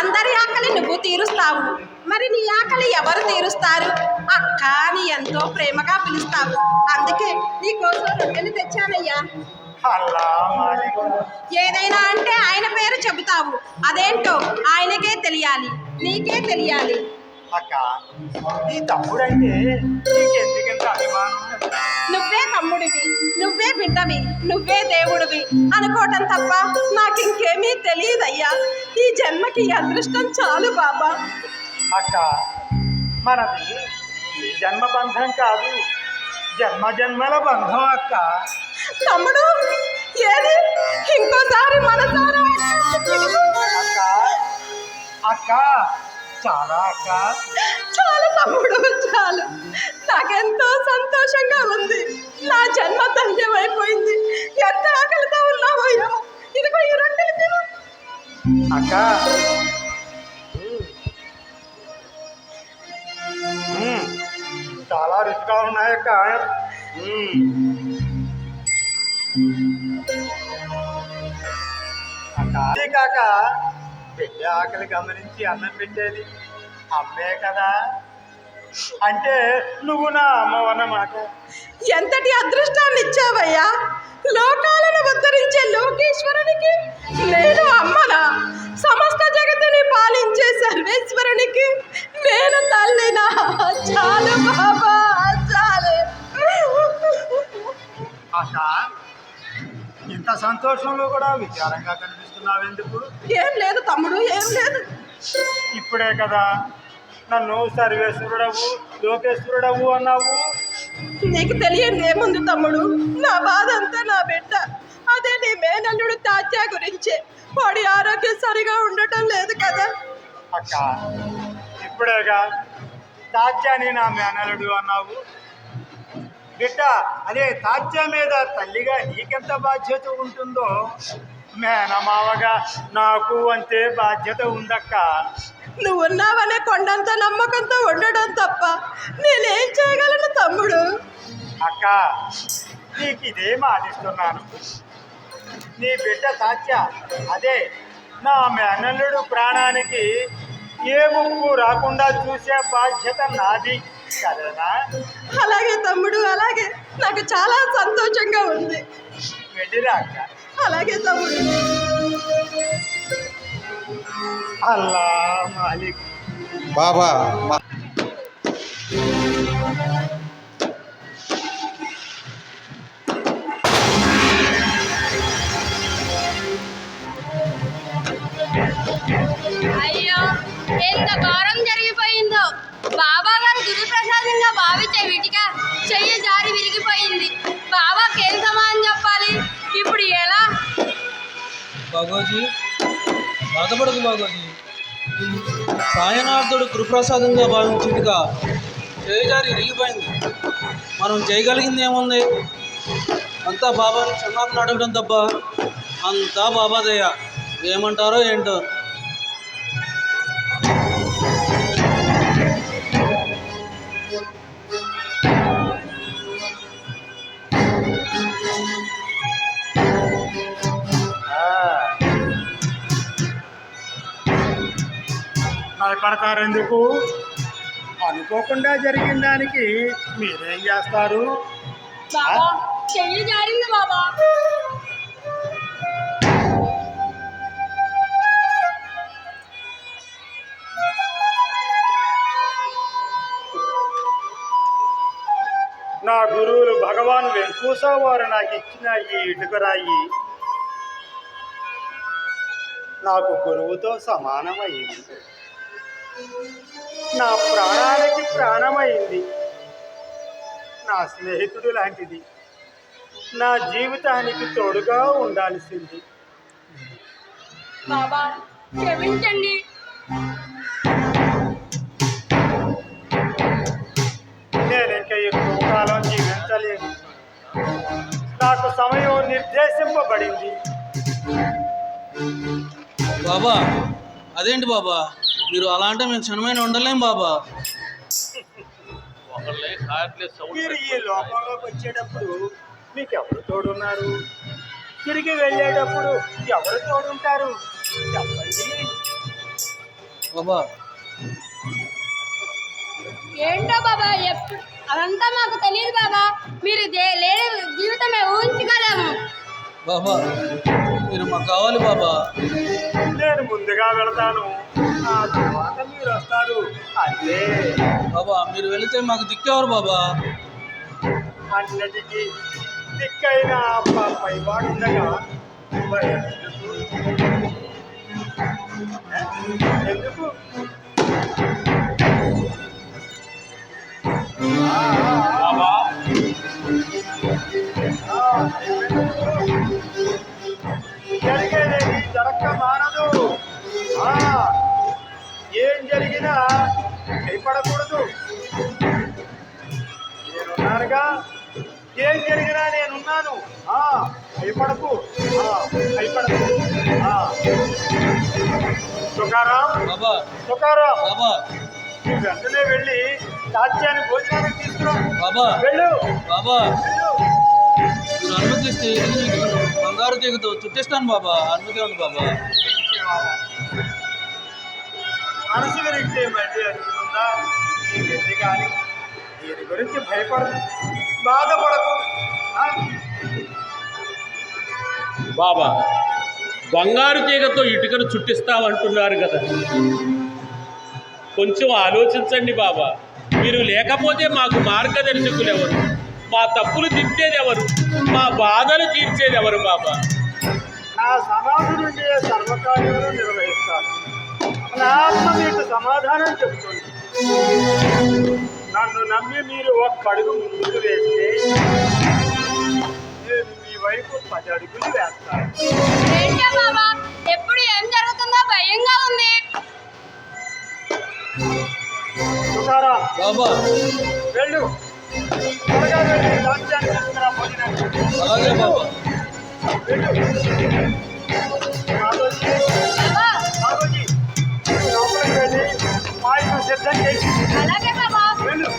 అందరి ఆకలి నువ్వు తీరుస్తావు. మరి నీ ఆకలి ఎవరు తీరుస్తారు? అక్క అని ఎంతో ప్రేమగా పిలుస్తావు. అందుకే నీకోసం రొట్టెలు తెచ్చానయ్యా. అల్లా మాలిక్. ఏదైనా అంటే ఆయన పేరు చెబుతావు. అదేంటో ఆయనకే తెలియాలి, నీకే తెలియాలి. అక్క, నీ తమ్ముడంటే నీకెందుకింత అభిమానం? నువ్వే తమ్ముడివి, నువ్వే బిడ్డవి, నువ్వే దేవుడివి అనుకోవటం తప్ప నాకింకేమీ తెలియదయ్యా. ఈ జన్మకి అదృష్టం చాలు బాబా. అక్క, మనది ఈ జన్మ బంధం కాదు, జన్మ జన్మల బంధం అక్క. తమ్ముడు, ఏది ఇంకోసారి మనసారా అక్క, అక్క, చాలా అక్క. చాలు తమ్ముడు, చాలు. నాకెంతో సంతోషంగా ఉంది. నా జన్మ ధన్యమైపోయింది. ఎంత ఆకలితో ఉన్నావో ఏమో. ఇదిగో ఈ రొట్టెలు తిను. అక్క, చాలా రుచిగా ఉన్నాయక్క. అక్క, అదే కాక బిడ్డ ఆకలి గమనించి అన్నం పెట్టేది అమ్మే కదా. అంటే నువ్వు నా అమ్మవన్నమాట. ఎంతటి అదృష్టాన్ని ఇచ్చావయ్యా. లోకాలను ఉద్ధరించే లోకేశ్వరునికి నేను అమ్మనా? సమస్త జగత్తుని పాలించే సర్వేశ్వరునికి నేను తల్లినా? చాలు బాబా, చాలు. అక్క, ఇంత సంతోషంలో కూడా విచారంగా కనిపిస్తున్నావెందుకు? ఏం లేదు తమ్ముడు, ఏం లేదు. ఇప్పుడే కదా నన్ను సర్వేశ్వరుడవు లోకేశ్వరుడవు అన్నావు. నీకు తెలియదు ఏముంది తమ్ముడు. నా బాధ అంతా నా బిడ్డ. అదే నీ మేనల్లుడు తాత్యా గురించే. వాడి ఆరోగ్యం సరిగా ఉండటం లేదు కదా. అక్క, ఇప్పుడేగా తాత్యాని నా మేనలుడు అన్నావు. బిడ్డ అదే తాత్య మీద తల్లిగా నీకెంత బాధ్యత ఉంటుందో మేనమావగా నాకు అంతే బాధ్యత ఉందక్క. నువ్వున్నావనే కొండంత నమ్మకంతో ఉండడం తప్ప నేనేం చేయగలను తమ్ముడు? అక్క, నీకు ఇదే మాటిస్తున్నాను. నీ బిడ్డ తాత్య అదే నా మేనల్లుడు ప్రాణానికి ఏ ముప్పు రాకుండా చూసే బాధ్యత నాది సరేనా? అలాగే తమ్ముడు, అలాగే. నాకు చాలా సంతోషంగా ఉంది. వెళ్ళిరా అక్క. అలాగే తమ్ముడు. అల్లా మాలిక్. బాబా అయ్యో, ఎంత ఘోరం జరిగింది. బాగోజీ, బాధపడదు బాగోజీ. సాయనార్థుడు కృప్రసాదంగా భావించిందిగా చేజారి ఇరిగిపోయింది. మనం చేయగలిగింది ఏముంది? అంతా బాబాని క్షమాపణ అడగడం తప్ప. అంతా బాబాదయ్య. ఏమంటారో ఏంటో. భయపడతారెందుకు? అనుకోకుండా జరిగిన దానికి మీరేం చేస్తారు? బాబా చెయ్యి జారింది బాబా. నా గురువులు భగవాన్ వెంకూస వారు నాకు ఇచ్చిన ఈ ఇటుకరాయి నాకు గురువుతో సమానమైంది. నా ప్రాణానికి ప్రాణమైంది. నా స్నేహితుడు లాంటిది. నా జీవితానికి తోడుగా ఉండాల్సింది. బాబా క్షమించండి. నేను ఇంకా ఎక్కువ కాలం జీవించలేను. నాకు సమయం నిర్దేశింపబడింది. బాబా అదేంటి బాబా, మీరు అలా అంటే మేము క్షణమైన ఉండలేం బాబా. ఒకళ్ళే కార్లే సౌండ్ మీరు ఈ లోకంలోకి వచ్చేటప్పుడు మీకు ఎవరు తోడున్నారు? తిరిగి వెళ్ళేటప్పుడు ఎవరు తోడుంటారు చెప్పండి. బాబా ఏంటో బాబా ఎప్పుడు అదంతా మాకు తెలియదు బాబా. మీరు లేని జీవితమే ఊహించగలము. బాబా మీరు మాకు కావాలి బాబా. నేను ముందుగా వెళతాను, ఆ తర్వాత మీరు వస్తారు అంతే. బాబా మీరు వెళితే మాకు దిక్కేవారు బాబా. అన్నిటికీ దిక్కైన పైవాడుండగా భయం ఎందుకు? బాబా జరిగేదేది జరక్క మానదు. ఏం జరిగినా భయపడకూడదు. నేనున్నానుగా, ఏం జరిగినా నేనున్నాను. భయపడకు, భయపడకు. తుకారాం, బాబా తుకారాం, బాబా నువ్వు వెంటనే వెళ్ళి రాజ్యాన్ని భోజనానికి తీసుకురా. బాబా వెళ్ళు, బాబా వెళ్ళు. మీరు అనుమతిస్తే బంగారు తీగతో చుట్టిస్తాను బాబా. అనుమతి ఉంది బాబా. మనసు విరిగితే మళ్ళీ అడుగుతుందా? ఈ వెళ్ళి కానీ దీని గురించి భయపడదు, బాధపడకు. బాబా బంగారు తీగతో ఇటుకను చుట్టిస్తామంటున్నారు కదా, కొంచెం ఆలోచించండి బాబా. మీరు లేకపోతే మాకు మార్గదర్శకులు ఎవరు? మా తప్పులు తిట్టేది ఎవరు? మా బాధలు తీర్చేది ఎవరు బాబా? నా సమాధి నుండి సర్వకార్యాలు నిర్వహిస్తాను. నా ఆత్మ మీకు సమాధానం చెబుతుంది. నన్ను నమ్మి మీరు ఒక్క అడుగు ముందుకు వేస్తే నేను మీ వైపు 10 అడుగులు వేస్తాను. ఏంటో బాబా ఎప్పుడు ఏం జరుగుతుందో భయంగా ఉంది. తుకారాం, బాబా వెళ్ళు, త్వరగా వెళ్ళి రాజ్యాన్ని తీసుకురా భోజనానికి. అలాగే బాబా. వెళ్ళు. బాబా బాబుజీ, లోపలికి వెళ్ళి పాయసం సిద్ధం చేసి అలాగే బాబా. వెళ్ళు.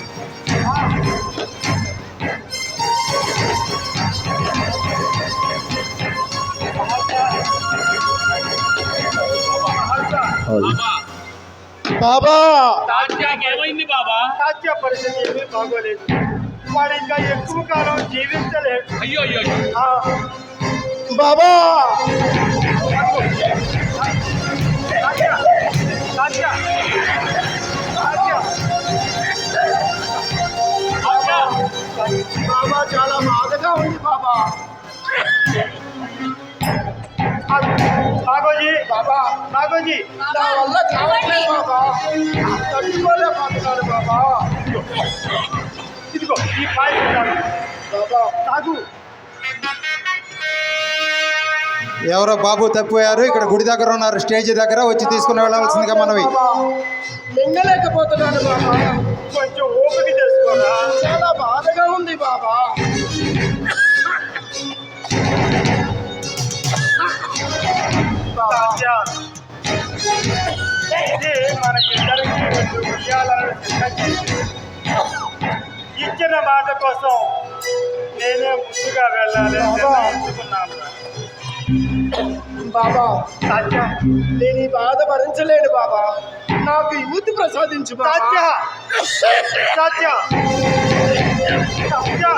బాబా బాబా, తాత్యాకి ఏమైంది బాబా? సాధ్య పరిస్థితి ఏమీ బాగోలేదు. వాడు ఇంకా ఎక్కువ కాలం జీవించలేదు. అయ్యో అయ్యో అయ్యో. బాబా, సాధ్య, సాధ్య, సాధ్య. బాబా చాలా బాధగా ఉంది బాబా. నాగోజీ, బాబా, నాగోజీ, నా వల్ల కావట్లేదు బాబా. తట్టుకోలేకపోతున్నాను బాబా. ఇదిగో ఈ పాయసం తాగు. బాబా తాగు. ఎవరో బాబు తప్పిపోయారు, ఇక్కడ గుడి దగ్గర ఉన్నారు, స్టేజ్ దగ్గర వచ్చి తీసుకుని వెళ్ళవలసిందిగా మనవి. మింగలేకపోతున్నాను బాబా. కొంచెం ఓపిక చేసుకోరా. చాలా బాధగా ఉంది బాబా. తాత్యా, ఇది మన ఇద్దరికి 2 ఉయ్యాలను సిద్ధం చేసి ఇచ్చిన మాట కోసం నేనే ముందుగా వెళ్ళాలి అని నిర్ణయించుకున్నాను. బాబా తాత్యా, నేను ఈ బాధ భరించలేను బాబా. నాకు యువతి ప్రసాదించు బాబా. తాత్యా, తాత్యా, తాత్యా,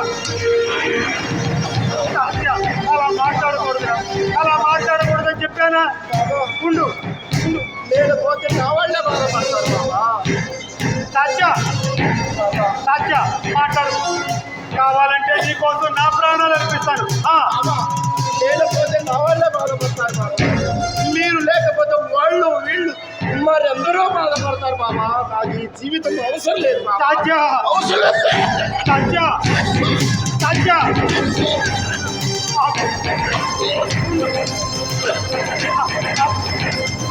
తాత్యా, అలా మాట్లాడకూడదు, అలా మాట్లాడకూడదని చెప్పానా? ఉండు, ఉండు. నేను పోతే నా వాళ్ళే బాధపడతారు బాబా. తాత్యా, తాత్యా, మాట్లాడు. కావాలంటే నీకోసం నా ప్రాణాలు అర్పిస్తాను. బాబా, నేను పోతే నా వాళ్ళే బాధపడతారు బాబా. మీరు లేకపోతే వాళ్ళు వీళ్ళు మరెందరో బాధపడతారు బాబా. నాకు ఈ జీవితం అవసరం లేదు బాబా. తాత్యా, అవసరం లేదు. తాత్యా, తాత్యా,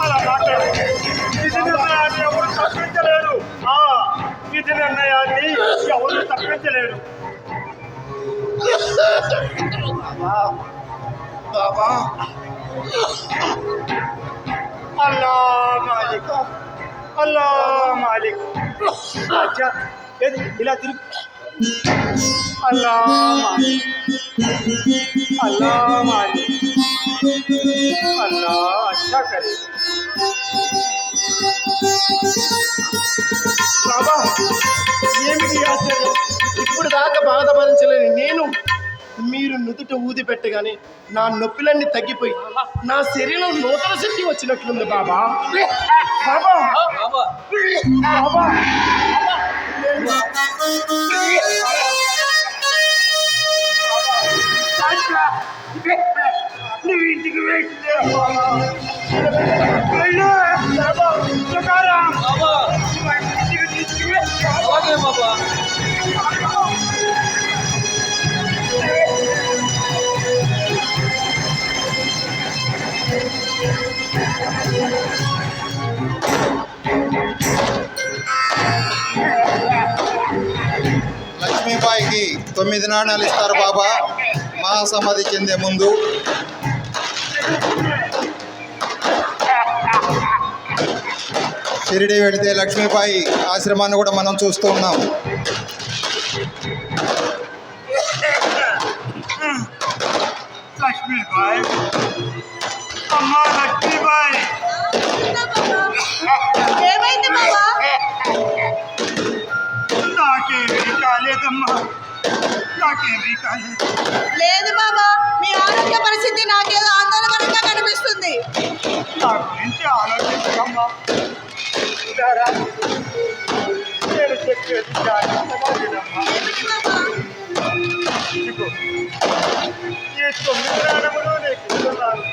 అలా మాట్లాడు. విధి నిర్ణయాన్ని ఎవరు తప్పించలేరు. విధి నిర్ణయాన్ని ఎవరు తప్పించలేరు. బాబా అల్లా మాలిక్, అల్లా మాలిక్. తాత్యా, ఏది ఇలా తిరుగు. అల్లా మాలిక్, అల్లా మాలిక్, అల్లా అచ్చా కరే. బాబా ఏమిటి ఆశ్చర్యం? ఇప్పుడు దాకా బాధ భరించలేని నేను మీరు నుదుట ఊది పెట్టగానే నా నొప్పులన్నీ తగ్గిపోయి నా శరీరం నూతన శక్తి వచ్చినట్లుంది బాబా. బాబా బాబా బాబా నువ్వు ఇంటికి వెళ్ళు. బాబా, తుకారాం, బాబా ఇంటికి తీసుకువెళ్ళు. అలాగే బాబా. లక్ష్మీబాయికి 9 నాణాలు ఇస్తారు బాబా మహాసమాధి చెందే ముందు. షిరిడి వెళితే లక్ష్మీబాయి ఆశ్రమాన్ని కూడా మనం చూస్తూ ఉన్నాం. లక్ష్మీబాయ్, అమ్మా లక్ష్మీబాయ్. ఏమైంది బాబా? నాకేమీ కాలేదమ్మా, నాకేమీ కాలేదు. లేదు బాబా, మీ ఆరోగ్య పరిస్థితి నాకేదో ఆందోళనకరంగా కనిపిస్తుంది. నా గురించి ఆలోచించమ్మా. ఇదారా, నేను చెప్పేది జాగ్రత్తగా వినమ్మా. ఇదిగో, ఈ 9 ప్రాణములు నీకు ఇస్తున్నాను.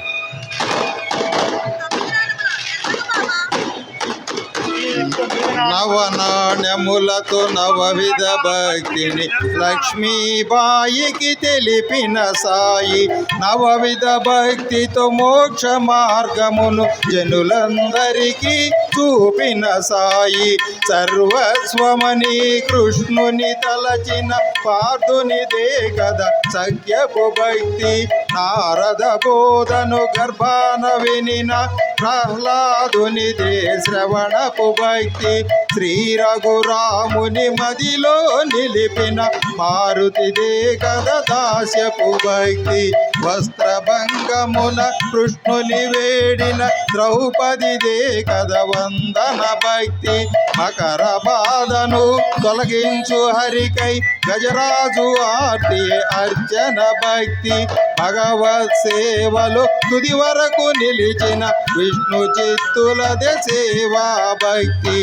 ఈ 9 నవ నాణ్యములతో నవవిధ భక్తిని లక్ష్మీబాయికి తెలిపిన సాయి. నవవిధ భక్తితో మోక్ష మార్గమును జనులందరికీ చూపిన సాయి. సర్వస్వమని కృష్ణుని తలచిన పార్థునిదే కదా సఖ్యపు భక్తి. నారద బోధను గర్భాన వినిన ప్రహ్లాదునిదే శ్రవణపు భక్తి. శ్రీ రఘురాముని మదిలో నిలిపిన మారుతిదే కదా దాస్యపు భక్తి. వస్త్రభంగమున కృష్ణుని వేడిన ద్రౌపదిదే కదా వందన భక్తి. మకర బాధను తొలగించు హరికై గజరాజు ఆర్తి అర్చన భక్తి. భగవత్ సేవలు తుది వరకు నిలిచిన విష్ణు చిత్తులదే సేవా భక్తి.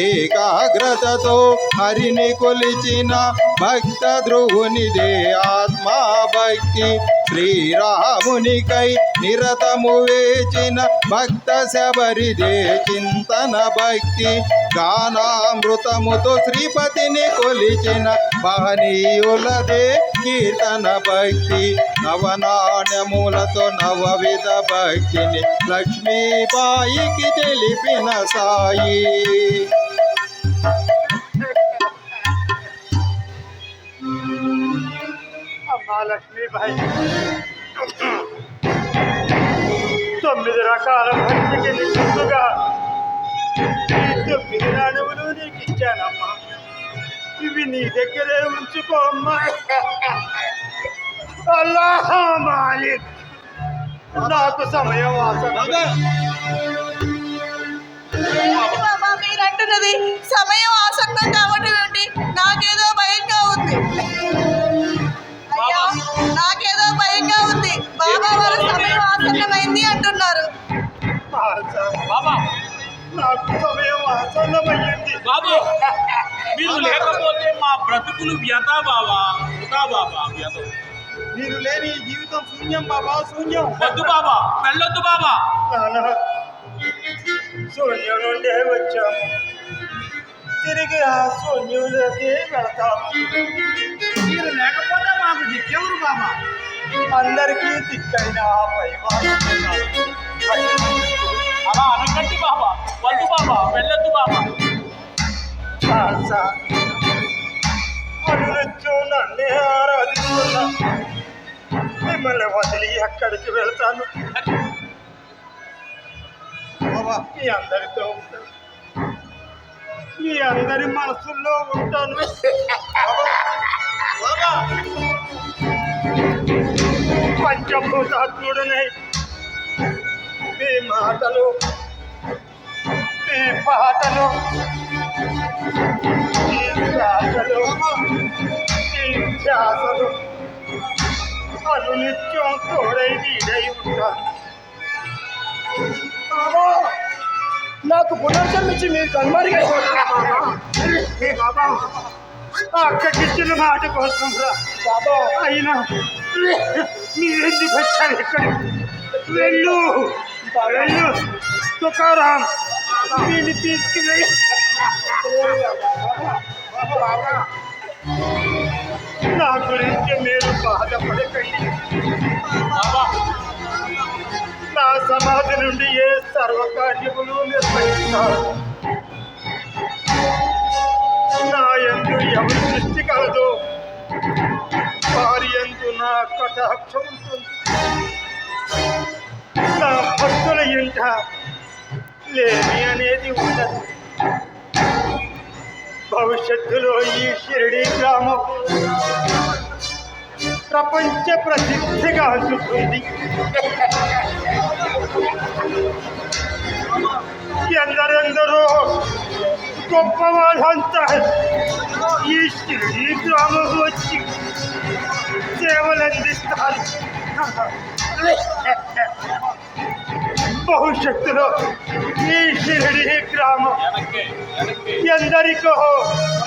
ఏకాగ్రతతో హరిని కొలిచిన భక్త ధ్రువునిదే ఆత్మా భక్తి. శ్రీరామునికై నిరతము వేచిన భక్త శబరిదే చింతన భక్తి గానామృతముతో శ్రీపతిని కొలిచిన మహనీయులదే కీర్తన భక్తి నవనాణ్యములతో నవవిధ భక్తిని లక్ష్మీబాయికి తెలిపిన సాయి. అమ్మా లక్ష్మీబాయి, 9 రకాల భక్తికి నిజంగా ఈ 9 నాణములు నీకు ఇచ్చానమ్మా. ఇవి నీ దగ్గరే ఉంచుకో అమ్మా. అల్లాహ్ మాలిక్, నాకు సమయం ఆసన్నమైంది. ఏంటి బాబా మీరు అంటున్నది? సమయం ఆసన్నం కావటం ఏంటి? నాకేదో భయంగా ఉంది. అయ్యా, నాకేదో భయంగా ఉంది. బాబా వారి సమయం ఆసన్నమైంది అంటున్నారు. బాబా నాకు సమయం ఆసన్నమైంది. బాబా మీరు లేకపోతే మా బ్రతుకులు వ్యత బాబా, వృథా బాబా, వ్యత. మీరు లేని ఈ జీవితం శూన్యం బాబా, శూన్యం. వద్దు బాబా, వెళ్ళొద్దు బాబా. నాన్న, శూన్యం నుండే వచ్చాము, తిరిగి ఆ శూన్యంలోకి వెళతాము. మీరు లేకపోతే మాకు దిక్కెవరు బాబా? అందరికీ దిక్కైన ఆ పైవాడు అలా అనకండి బాబా, వద్దు బాబా, వెళ్ళొద్దు బాబా. అనునిత్యం నన్నే ఆరాధిస్తున్నా మిమ్మల్ని వదిలి ఎక్కడికి వెళ్తాను? మీ అందరితో ఉంటాను, మీ అందరి మనసుల్లో ఉంటాను. పంచభూతాత్ముడనై మీ మాటలు, మీ పాటలు, మీ శ్వాసలు, మీ ధ్యాసలు అనునిత్యం తోడై నీడై ఉంటాను. నాకు పునర్జన్మించి మీరు కనుమరుగా బాబా, అక్కడిచ్చిన మాట కోసం రా బాబా. అయినా మీరెందుకు వచ్చారు ఇక్కడికి? వెళ్ళు వెళ్ళు, తుకారాం వీళ్ళు తీసుకువెళ్ళి. నా గురించి మీరు బాధపడకండి. నా సమాధి నుండి ఏ సర్వకార్యములు నిర్వహిస్తారు. నా యందు ఎవరి దృష్టి కలదో వారి యందు నా కటాక్షం ఉంటుంది. నా భక్తుల ఇంట లేమి అనేది ఉండదు. భవిష్యత్తులో ఈ షిరిడి గ్రామం ప్రపంచ ప్రసిద్ధిగా అందుతుంది. ఎందరెందరో గొప్ప వాళ్ళంతా ఈ షిరిడి గ్రామం వచ్చి సేవలు అందిస్తారు. భవిష్యత్తులో ఈ షిరిడి గ్రామం ఎందరికో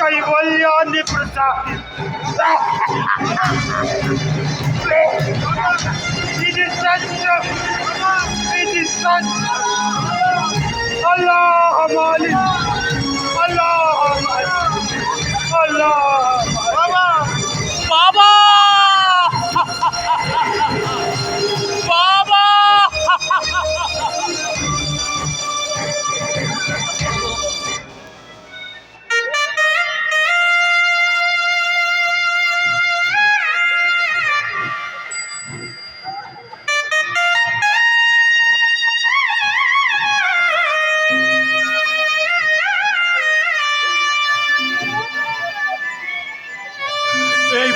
కైవల్యాన్ని ప్రసాదిస్తుంది. ఇది సత్యం, ఇది సత్యం. అల్లాహ్ మాలిక్, అల్లాహ్ మాలిక్, అల్లాహ్ మాలిక్. బాబా బాబా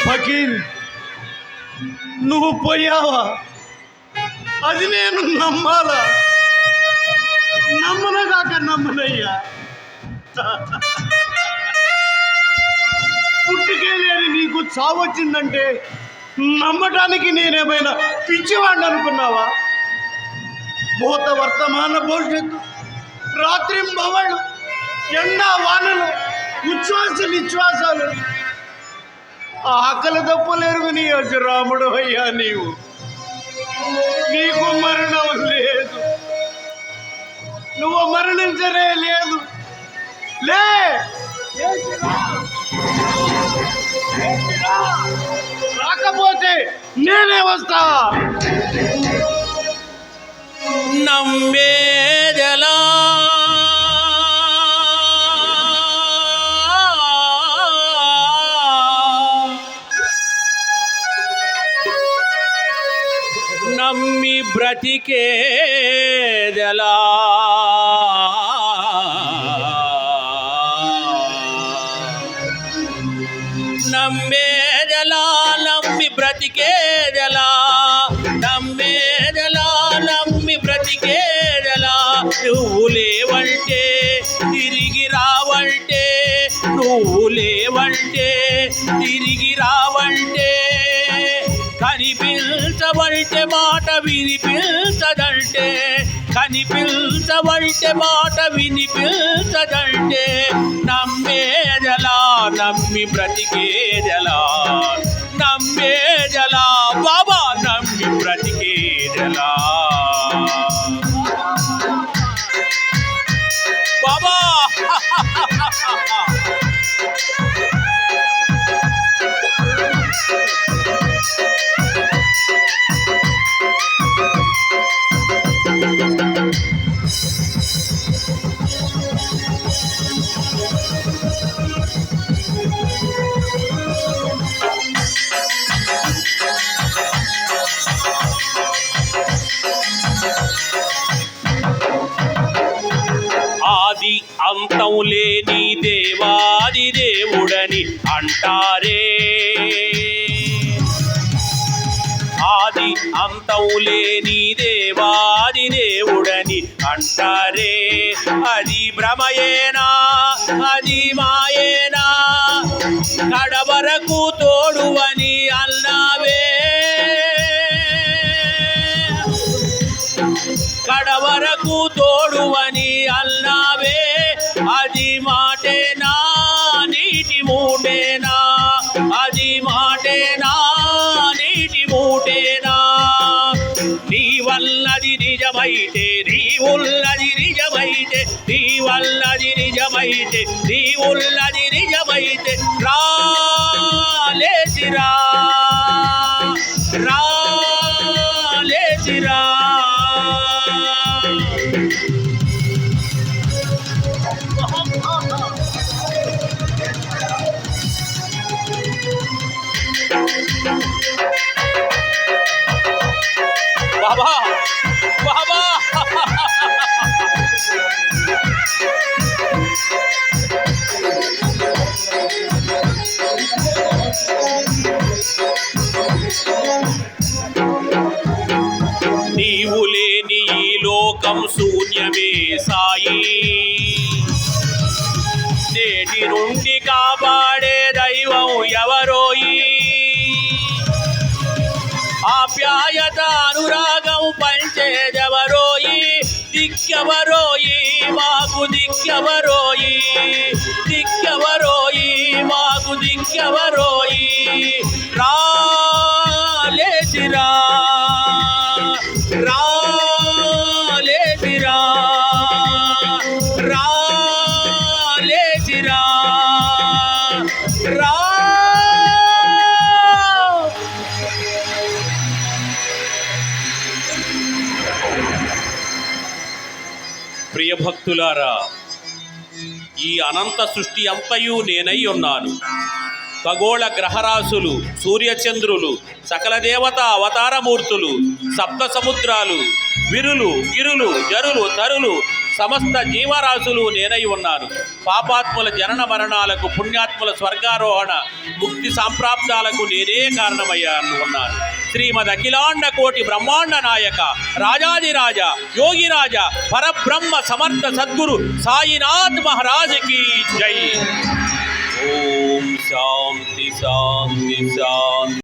ఫకీర్, నువ్వు పోయావా? అది నేను నమ్మాలా? నమ్మనగాక నమ్మనయ్యా. పుట్టుకే లేని నీకు చావొచ్చిందంటే నమ్మటానికి నేనేమైనా పిచ్చివాడిని అనుకున్నావా? భూత వర్తమాన భవిష్యత్తు, రాత్రింబవళ్ళు, ఎండా వానలు, ఉచ్ఛ్వాస నిశ్వాసాలు, ఆకలి తప్పలేరు నీ రాముడు అయ్యా నీవు. నీకు మరణం లేదు, నువ్వు మరణించనే లేదు. లే రాకపోతే నేనే వస్తా. నమ్మేదెలా నమ్మి బ్రతికేదెలా నమ్మేదెలా నమ్మి బ్రతికేదెలా నమ్మేదెలా నమ్మి బ్రతికేదెలా నువ్వు లేవంటే తిరిగి రావంటే నువ్వు లేవంటే తిరిగి రావంటే కనిపించవంటే మాట వినిపించదంటే కనిపించవంటే మాట వినిపించదంటే నమ్మేదెలా నమ్మి బ్రతికేదెలా నమ్మేదెలా బాబా నమ్మి బ్రతికేదెలా బాబా ఆది అంతం లేని దేవాది దేవుడని అంటారే ఆది అంతం లేని దేవాది దేవుడని అంటారే అది భ్రమయేనా అది మాయేనా కడవరకు తోడువని అన్నావే కడవరకు తోడువని అన్నావే అది మాటేనా నీటి మూటేనా అది మాటేనా నీటి మూటేనా నీ వల్లది నిజమైతే నీవుల్లది నిజమైతే నీ వల్లది నిజమైతే నీవుల్లది నిజమైతే రాలేసిరా రాలేసిరా బాబా బాబా నీవు లేని ఈ లోకం శూన్యమే సాయి నేటి నుండి కాపాడే దైవం ఎవరోయి ఆప్యాయత అనురాగం పంచేదెవరోయి దిక్కెవరోయి మాకు దిక్కెవరోయి దిక్కెవరోయి మాకు దిక్కెవరోయి రాలేసిరా రాలేసిరా రాలేసిరా రా ప్రియభక్తులారా ఈ అనంత సృష్టి అంతయు నేనై ఉన్నాను ఖగోళ గ్రహరాశులు సూర్యచంద్రులు సకల దేవత అవతారమూర్తులు సప్త సముద్రాలు విరులు గిరులు జరులు తరులు సమస్త జీవరాశులు నేనై ఉన్నాను పాపాత్ముల జనన మరణాలకు పుణ్యాత్ముల స్వర్గారోహణ ముక్తి సంప్రాప్తాలకు నేనే కారణమయ్యాను ఉన్నాను శ్రీమద్ అఖిలాండ కోటి బ్రహ్మాండ నాయక రాజాదిరాజ యోగిరాజ పరబ్రహ్మ సమర్థ సద్గురు సాయినాథ్ మహారాజుకి జై ఓం శాంతి శాంతి శాంతి